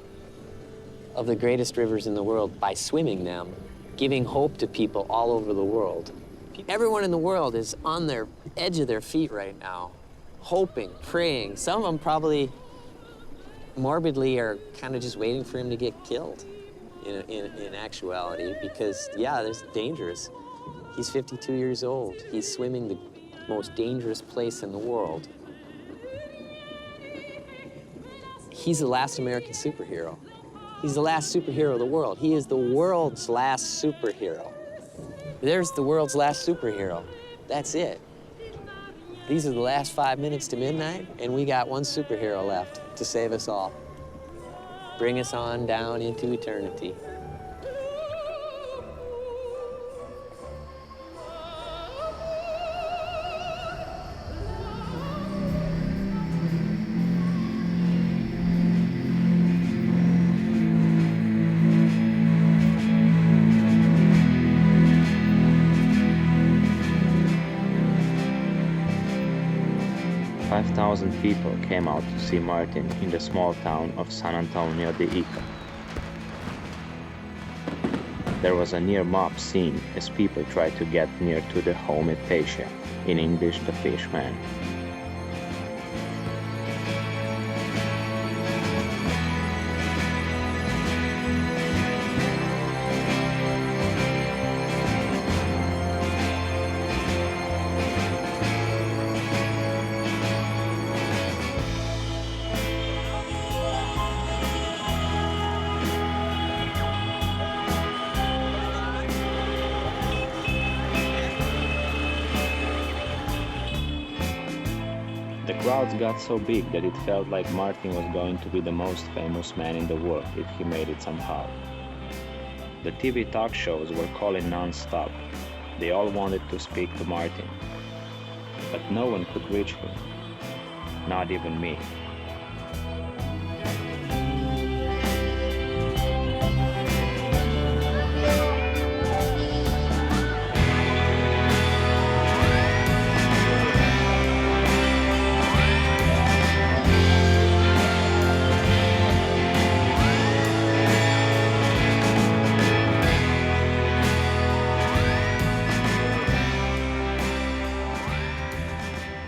of the greatest rivers in the world by swimming them, giving hope to people all over the world. Everyone in the world is on their edge of their feet right now, hoping, praying. Some of them probably morbidly are kind of just waiting for him to get killed in actuality, because, yeah, it's dangerous. He's 52 years old. He's swimming the most dangerous place in the world. He's the last American superhero. He's the last superhero of the world. He is the world's last superhero. There's the world's last superhero. That's it. These are the last 5 minutes to midnight, and we got one superhero left to save us all. Bring us on down into eternity. 5,000 people came out to see Martin in the small town of San Antonio de Ica. There was a near mob scene as people tried to get near to the homemade patient, in English the fish man. The crowds got so big that it felt like Martin was going to be the most famous man in the world if he made it somehow. The TV talk shows were calling non-stop. They all wanted to speak to Martin. But no one could reach him. Not even me.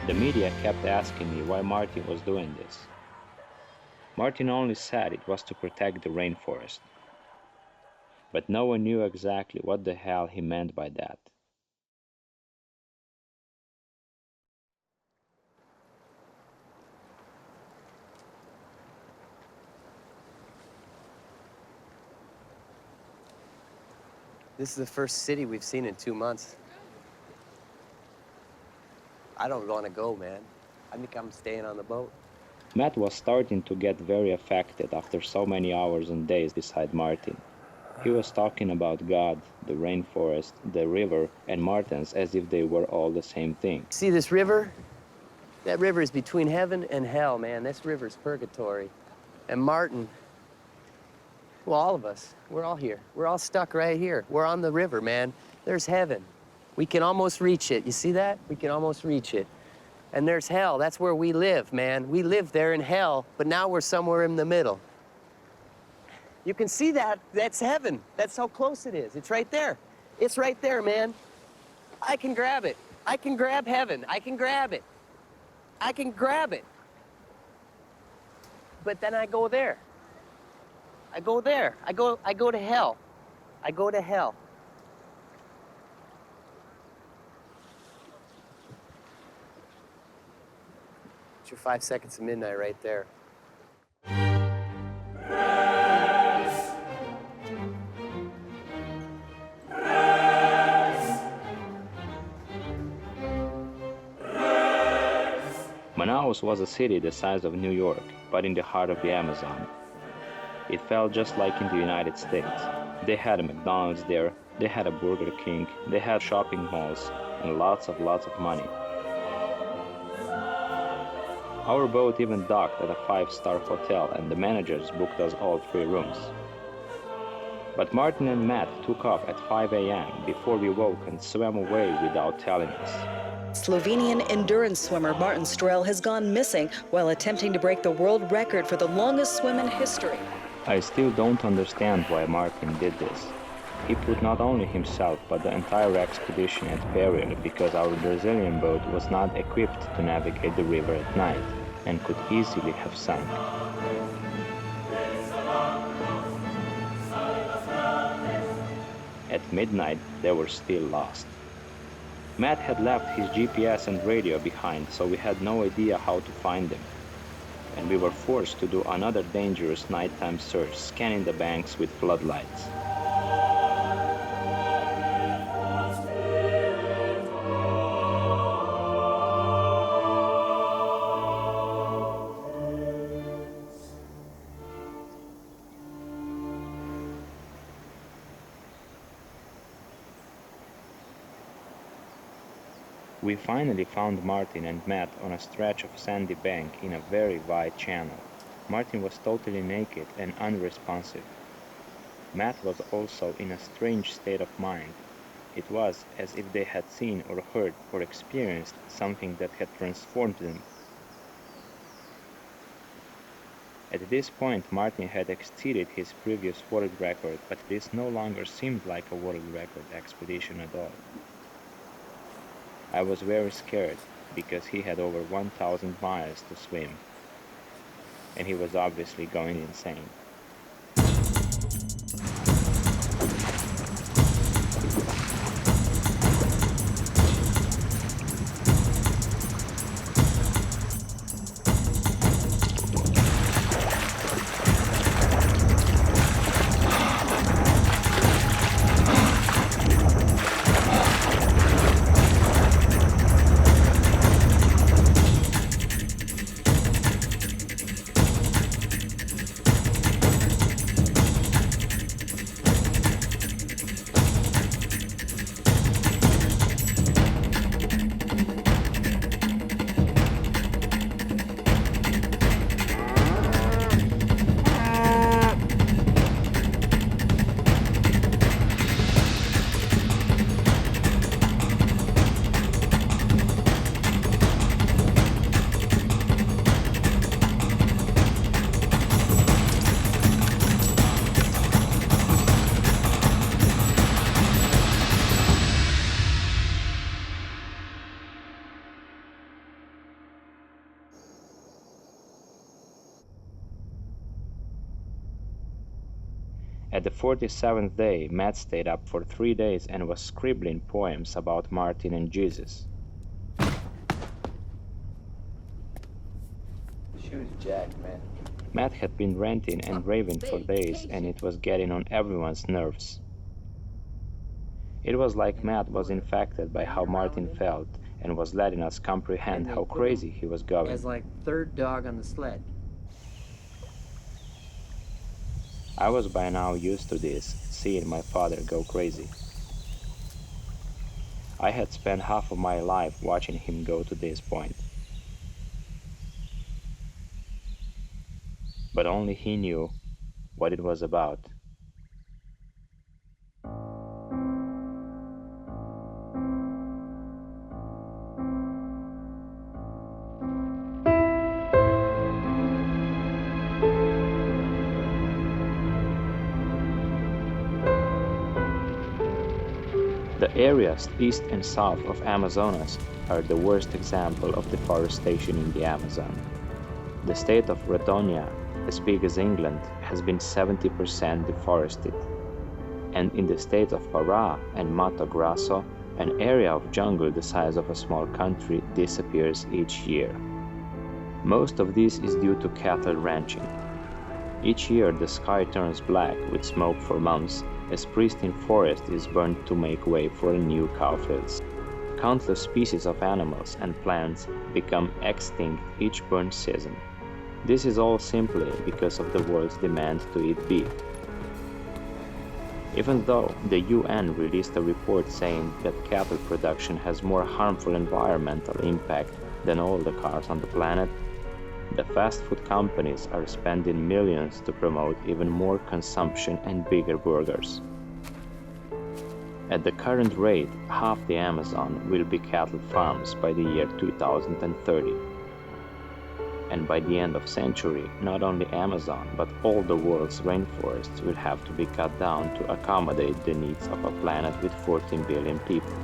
The media kept asking me why Martin was doing this. Martin only said it was to protect the rainforest. But no one knew exactly what the hell he meant by that. This is the first city we've seen in 2 months. I don't want to go, man. I think I'm staying on the boat. Matt was starting to get very affected after so many hours and days beside Martin. He was talking about God, the rainforest, the river, and Martins as if they were all the same thing. See this river? That river is between heaven and hell, man. This river's purgatory. And Martin, well, all of us, we're all here. We're all stuck right here. We're on the river, man. There's heaven. We can almost reach it. You see that? We can almost reach it. And there's hell. That's where we live, man. We live there in hell, but now we're somewhere in the middle. You can see that. That's heaven. That's how close it is. It's right there. It's right there, man. I can grab it. I can grab heaven. I can grab it. I can grab it. But then I go there. I go there. I go to hell. I go to hell. Your 5 seconds of midnight right there. Manaus was a city the size of New York, but in the heart of the Amazon. It felt just like in the United States. They had a McDonald's there, they had a Burger King, they had shopping malls, and lots of money. Our boat even docked at a 5-star hotel, and the managers booked us all 3 rooms. But Martin and Matt took off at 5 a.m. before we woke and swam away without telling us. Slovenian endurance swimmer Martin Strel has gone missing while attempting to break the world record for the longest swim in history. I still don't understand why Martin did this. He put not only himself but the entire expedition at peril because our Brazilian boat was not equipped to navigate the river at night and could easily have sunk. At midnight, they were still lost. Matt had left his GPS and radio behind, so we had no idea how to find them. And we were forced to do another dangerous nighttime search, scanning the banks with floodlights. We finally found Martin and Matt on a stretch of sandy bank in a very wide channel. Martin was totally naked and unresponsive. Matt was also in a strange state of mind. It was as if they had seen or heard or experienced something that had transformed them. At this point, Martin had exceeded his previous world record, but this no longer seemed like a world record expedition at all. I was very scared because he had over 1,000 miles to swim, and he was obviously going insane. At the 47th day, Matt stayed up for 3 days and was scribbling poems about Martin and Jesus. Shoes jacked, man. Matt had been ranting and raving for days, and it was getting on everyone's nerves. It was like Matt was infected by how Martin felt and was letting us comprehend how crazy he was going. As like third dog on the sled. I was by now used to this, seeing my father go crazy. I had spent half of my life watching him go to this point. But only he knew what it was about. The areas east and south of Amazonas are the worst example of deforestation in the Amazon. The state of Rondônia, as big as England, has been 70% deforested. And in the state of Pará and Mato Grosso, an area of jungle the size of a small country disappears each year. Most of this is due to cattle ranching. Each year the sky turns black with smoke for months, as pristine forest is burned to make way for new cowfields. Countless species of animals and plants become extinct each burn season. This is all simply because of the world's demand to eat beef. Even though the UN released a report saying that cattle production has more harmful environmental impact than all the cars on the planet, the fast food companies are spending millions to promote even more consumption and bigger burgers. At the current rate, half the Amazon will be cattle farms by the year 2030. And by the end of century, not only Amazon, but all the world's rainforests will have to be cut down to accommodate the needs of a planet with 14 billion people.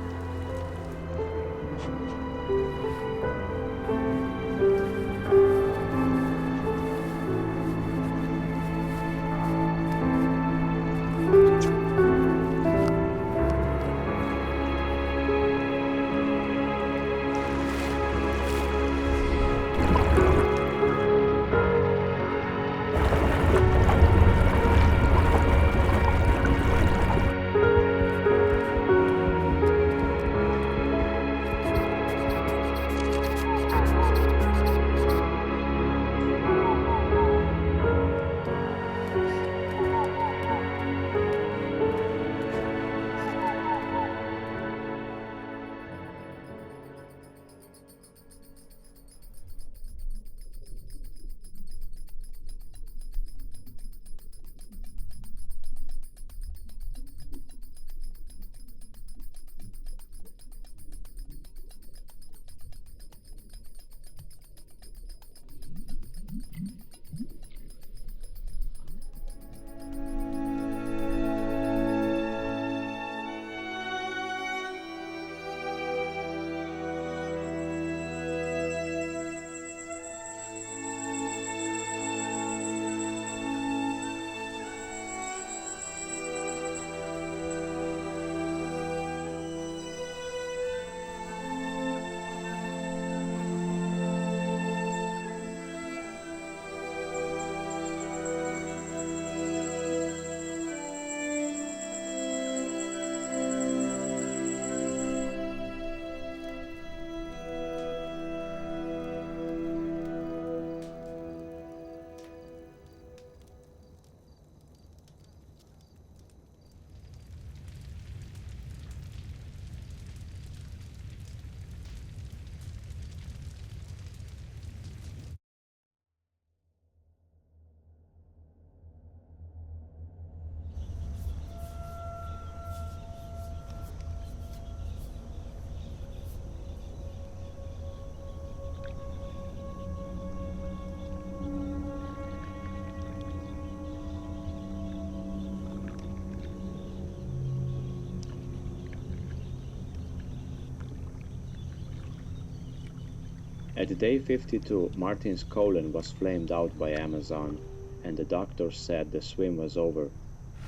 At day 52, Martin's colon was flamed out by Amazon, and the doctor said the swim was over.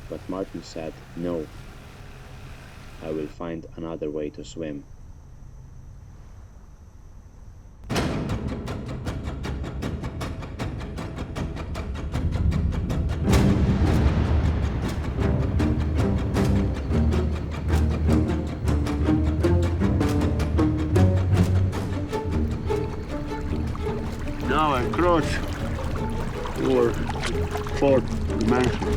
But Martin said, "No, I will find another way to swim." Now I cross over fourth dimension.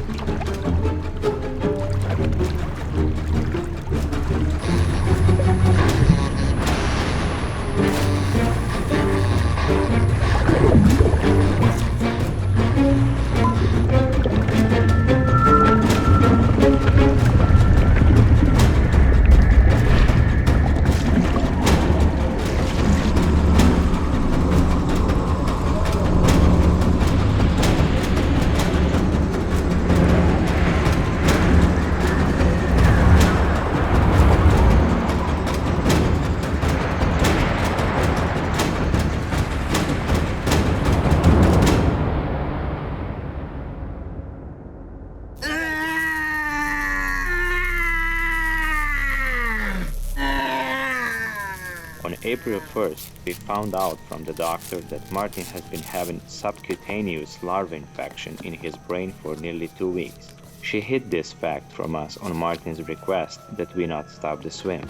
On April 1st, we found out from the doctor that Martin has been having subcutaneous larva infection in his brain for nearly 2 weeks. She hid this fact from us on Martin's request that we not stop the swim.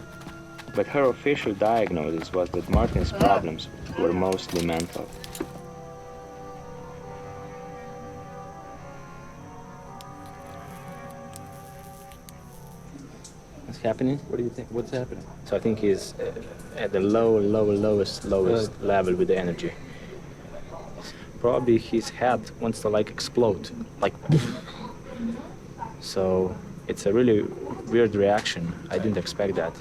But her official diagnosis was that Martin's problems were mostly mental. What's happening? What do you think? What's happening? So I think he's at the lowest level with the energy. Probably his head wants to like explode, like. So it's a really weird reaction. I didn't expect that.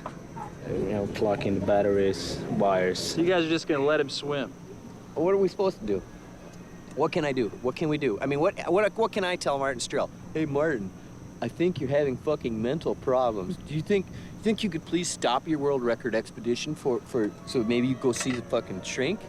You know, clocking the batteries, wires. So you guys are just gonna let him swim? Well, what are we supposed to do? What can I do? What can we do? I mean, what can I tell Martin Strel? Hey, Martin, I think you're having fucking mental problems. Do you think you could please stop your world record expedition so maybe you go see the fucking shrink?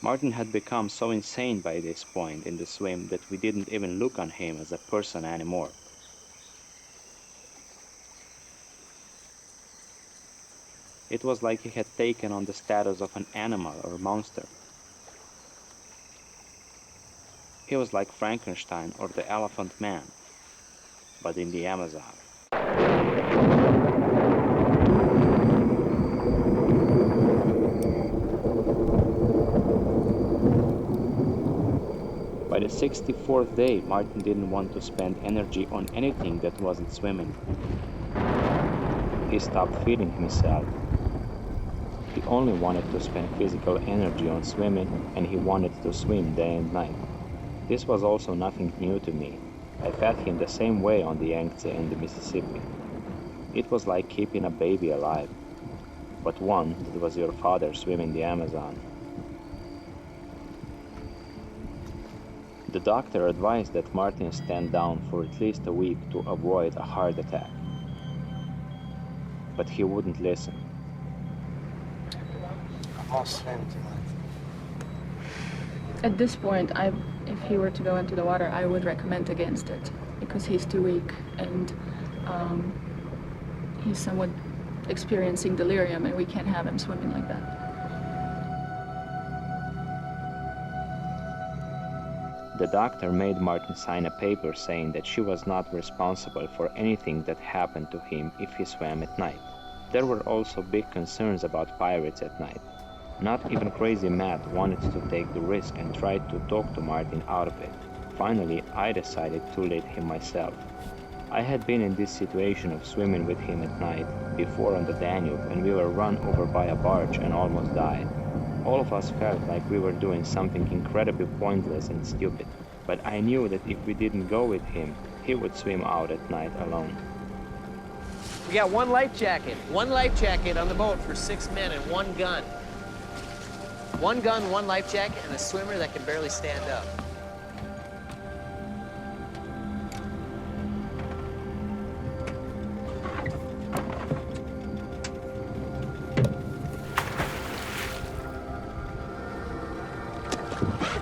Martin had become so insane by this point in the swim that we didn't even look on him as a person anymore. It was like he had taken on the status of an animal or monster. He was like Frankenstein or the Elephant Man, but in the Amazon. By the 64th day, Martin didn't want to spend energy on anything that wasn't swimming. He stopped feeding himself. He only wanted to spend physical energy on swimming, and he wanted to swim day and night. This was also nothing new to me. I fed him the same way on the Yangtze and the Mississippi. It was like keeping a baby alive, but one that was your father swimming the Amazon. The doctor advised that Martin stand down for at least a week to avoid a heart attack. But he wouldn't listen. At this point, if he were to go into the water, I would recommend against it because he's too weak and he's somewhat experiencing delirium, and we can't have him swimming like that. The doctor made Martin sign a paper saying that she was not responsible for anything that happened to him if he swam at night. There were also big concerns about pirates at night. Not even Crazy Matt wanted to take the risk and tried to talk to Martin out of it. Finally, I decided to lead him myself. I had been in this situation of swimming with him at night before on the Danube, and we were run over by a barge and almost died. All of us felt like we were doing something incredibly pointless and stupid, but I knew that if we didn't go with him, he would swim out at night alone. We got one life jacket on the boat for 6 men and one gun. One gun, one life jacket, and a swimmer that can barely stand up.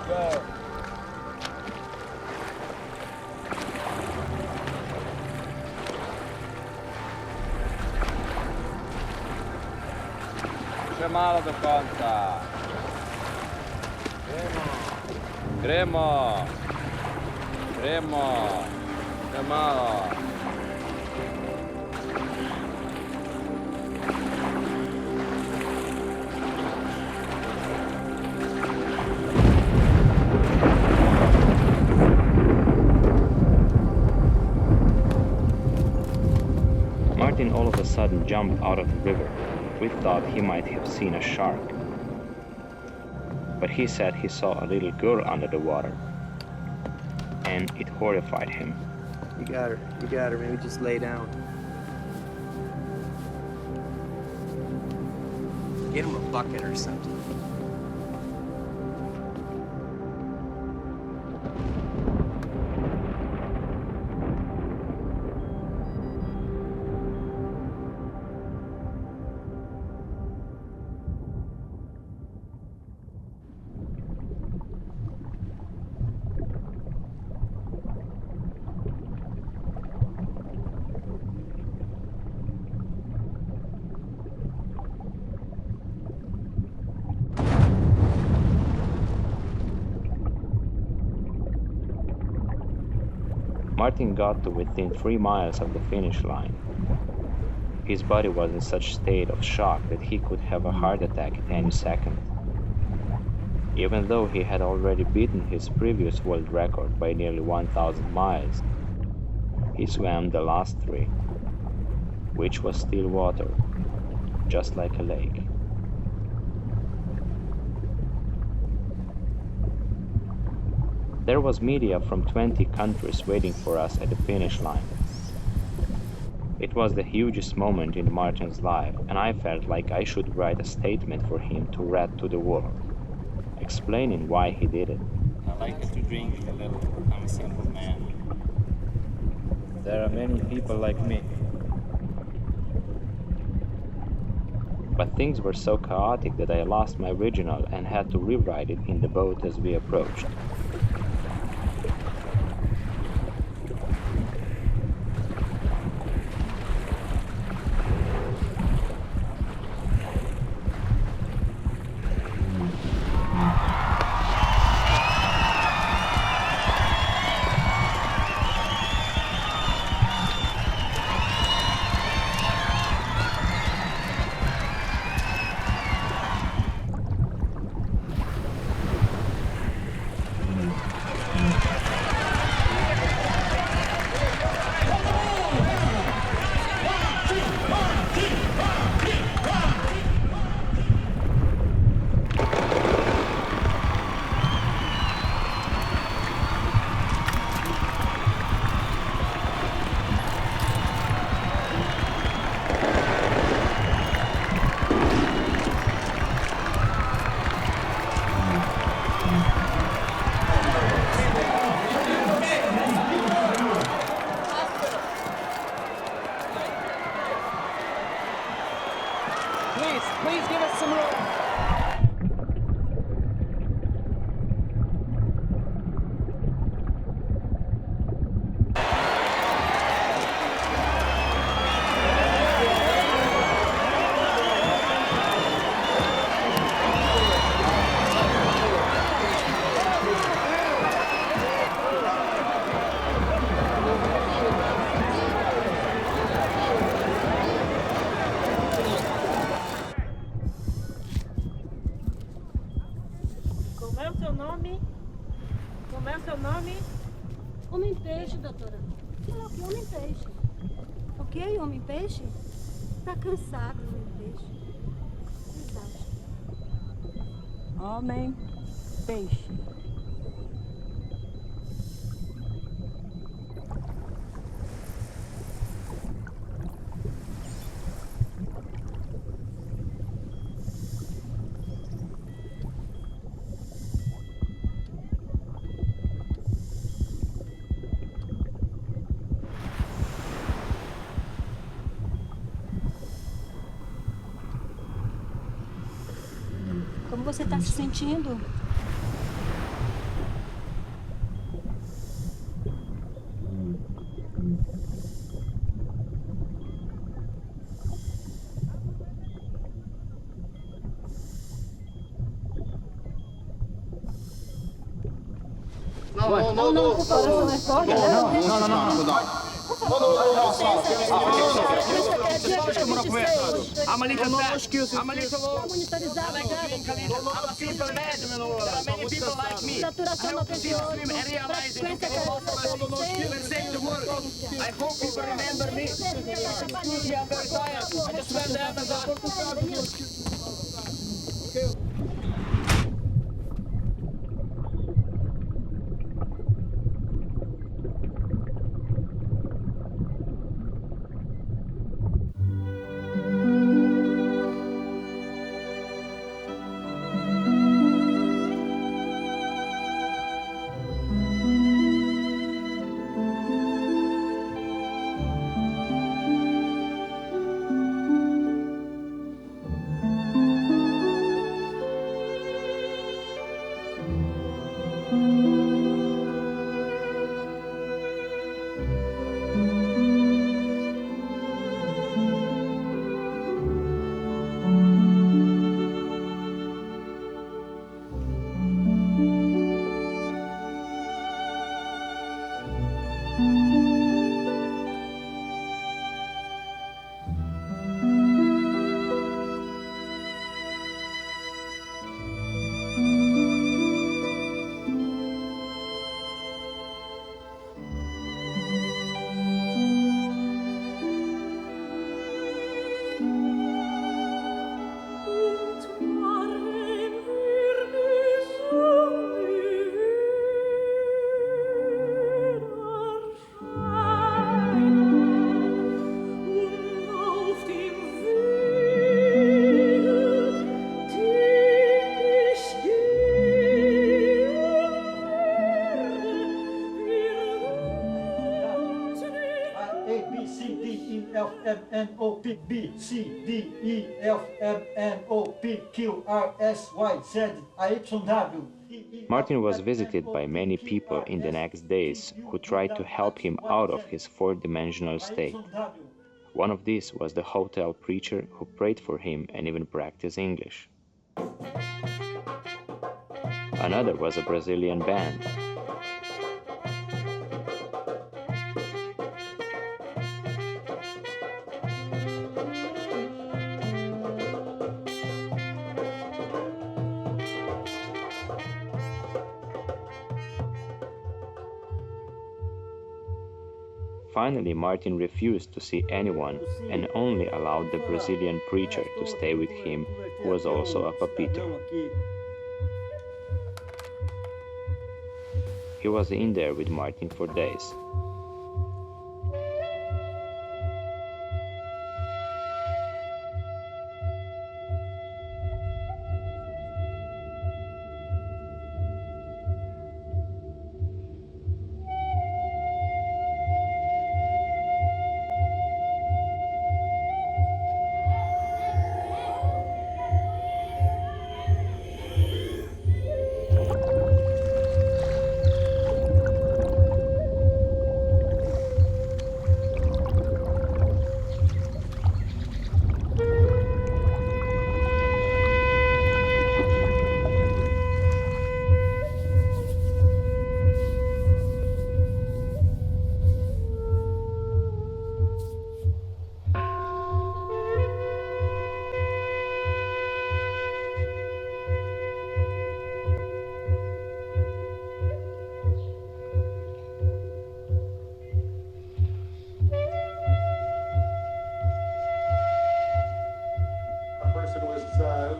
Go. Malo do końca. Gremo. Malo. Martin all of a sudden jumped out of the river. We thought he might have seen a shark. But he said he saw a little girl under the water, and it horrified him. You got her, maybe just lay down. Get him a bucket or something. Martin got to within 3 miles of the finish line. His body was in such state of shock that he could have a heart attack at any second. Even though he had already beaten his previous world record by nearly 1,000 miles, he swam the last 3, which was still water, just like a lake. There was media from 20 countries waiting for us at the finish line. It was the hugest moment in Martin's life, and I felt like I should write a statement for him to read to the world, explaining why he did it. I like to drink a little. I'm a simple man. There are many people like me. But things were so chaotic that I lost my original and had to rewrite it in the boat as we approached. Please give us some room. Como é o seu nome? Um peixe, doutora. Homem-peixe. Ok, homem-peixe? Tá cansado, homem-peixe. Exausto. Homem-peixe. Como você está se sentindo? Não, por favor, não é forte. Não. I'm a little fat. I'm a little old. I like to drink a little. I'm a simple man. There are many people like me. I hope to see the swim and realize it. Let's save the world. I hope people remember me. Excuse me, I'm very tired. I just swam the Amazon. P, B, C, D, E, F, M, N, O, P, Q, R, S, Y, Z, Y, W. Martin was visited by many people in the next days who tried to help him out of his four-dimensional state. One of these was the hotel preacher who prayed for him and even practiced English. Another was a Brazilian band. Finally, Martin refused to see anyone and only allowed the Brazilian preacher to stay with him, who was also a papito. He was in there with Martin for days.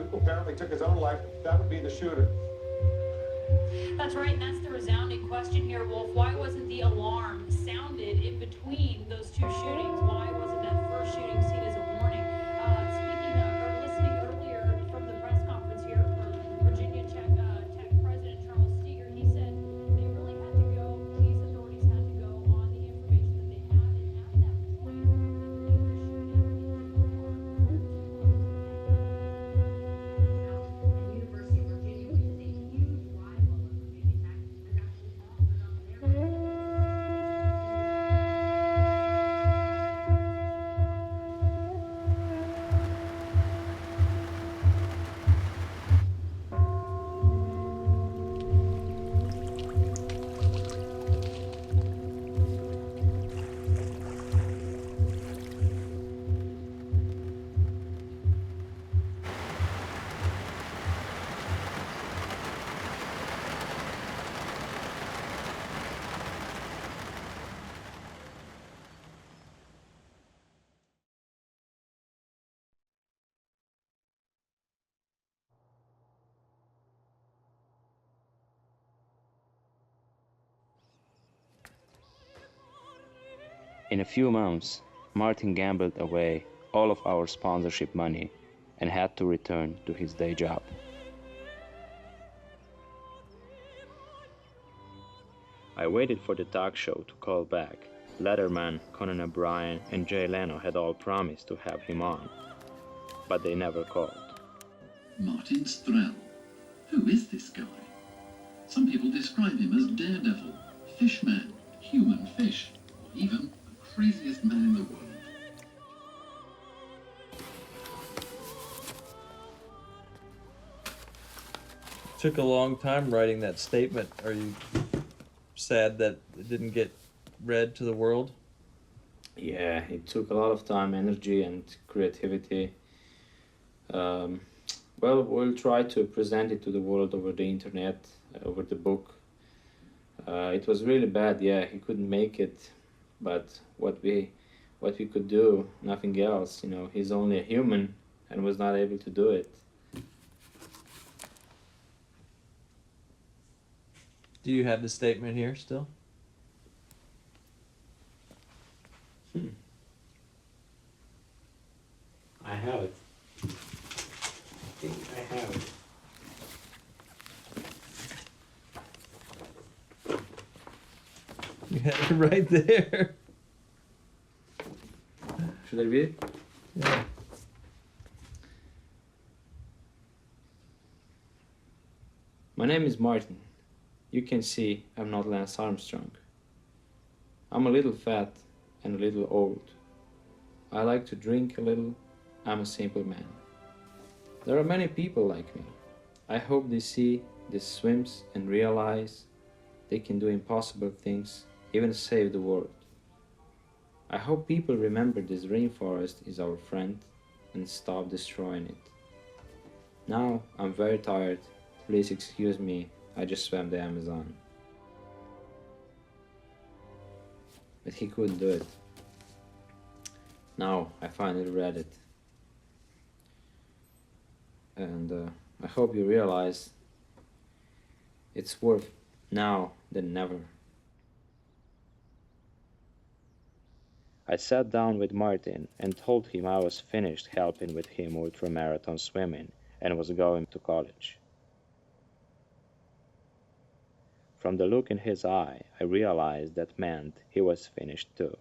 who apparently took his own life, that would be the shooter. That's right, and that's the resounding question here, Wolf. Why wasn't the alarm sounded in between those two shootings? Why wasn't that first shooting seen as a warning? Listening earlier from the press conference here for Virginia Tech President Charles Steger, he said they really had to go, police authorities had to go on the information that they had, and at that point, University of Virginia, which is a huge rival of Virginia Tech, has actually offered up their In a few months, Martin gambled away all of our sponsorship money and had to return to his day job. I waited for the talk show to call back. Letterman, Conan O'Brien, and Jay Leno had all promised to have him on, but they never called. Martin Strel. Who is this guy? Some people describe him as Daredevil, Fishman, Human Fish, or even the craziest man in the world. Took a long time writing that statement. Are you sad that it didn't get read to the world? Yeah, it took a lot of time, energy, and creativity. Well, we'll try to present it to the world over the internet, over the book. It was really bad, yeah, he couldn't make it, but what we could do, nothing else, you know, he's only a human and was not able to do it. Do you have the statement here still? I have it. I think I have it. You had it right there. Should I read it? Yeah. My name is Martin. You can see I'm not Lance Armstrong. I'm a little fat and a little old. I like to drink a little. I'm a simple man. There are many people like me. I hope they see these swims and realize they can do impossible things, even save the world. I hope people remember this rainforest is our friend and stop destroying it. Now I'm very tired. Please excuse me, I just swam the Amazon. But he couldn't do it. Now I finally read it. And I hope you realize it's worth now than never. I sat down with Martin and told him I was finished helping with him ultramarathon swimming and was going to college. From the look in his eye, I realized that meant he was finished too.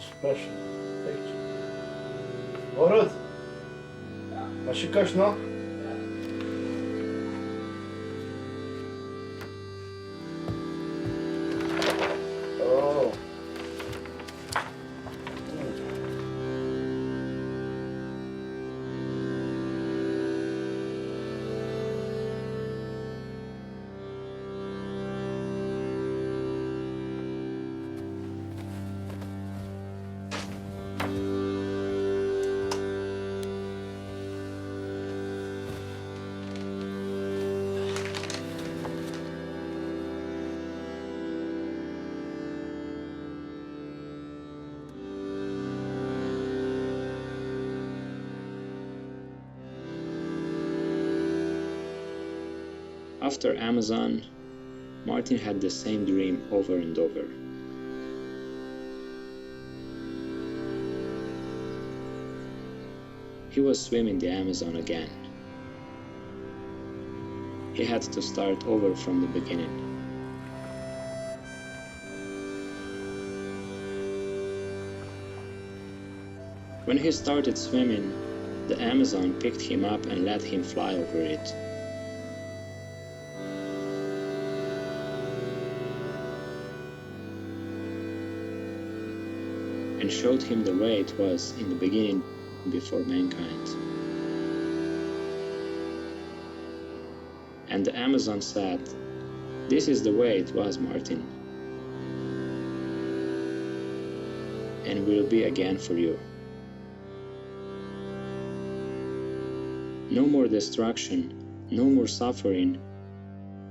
special picture. Borut, maszykasz no? Oh. After Amazon, Martin had the same dream over and over. He was swimming the Amazon again. He had to start over from the beginning. When he started swimming, the Amazon picked him up and let him fly over it. And showed him the way it was in the beginning before mankind. And the Amazon said, "This is the way it was, Martin, and will be again for you. No more destruction, no more suffering,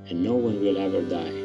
and no one will ever die."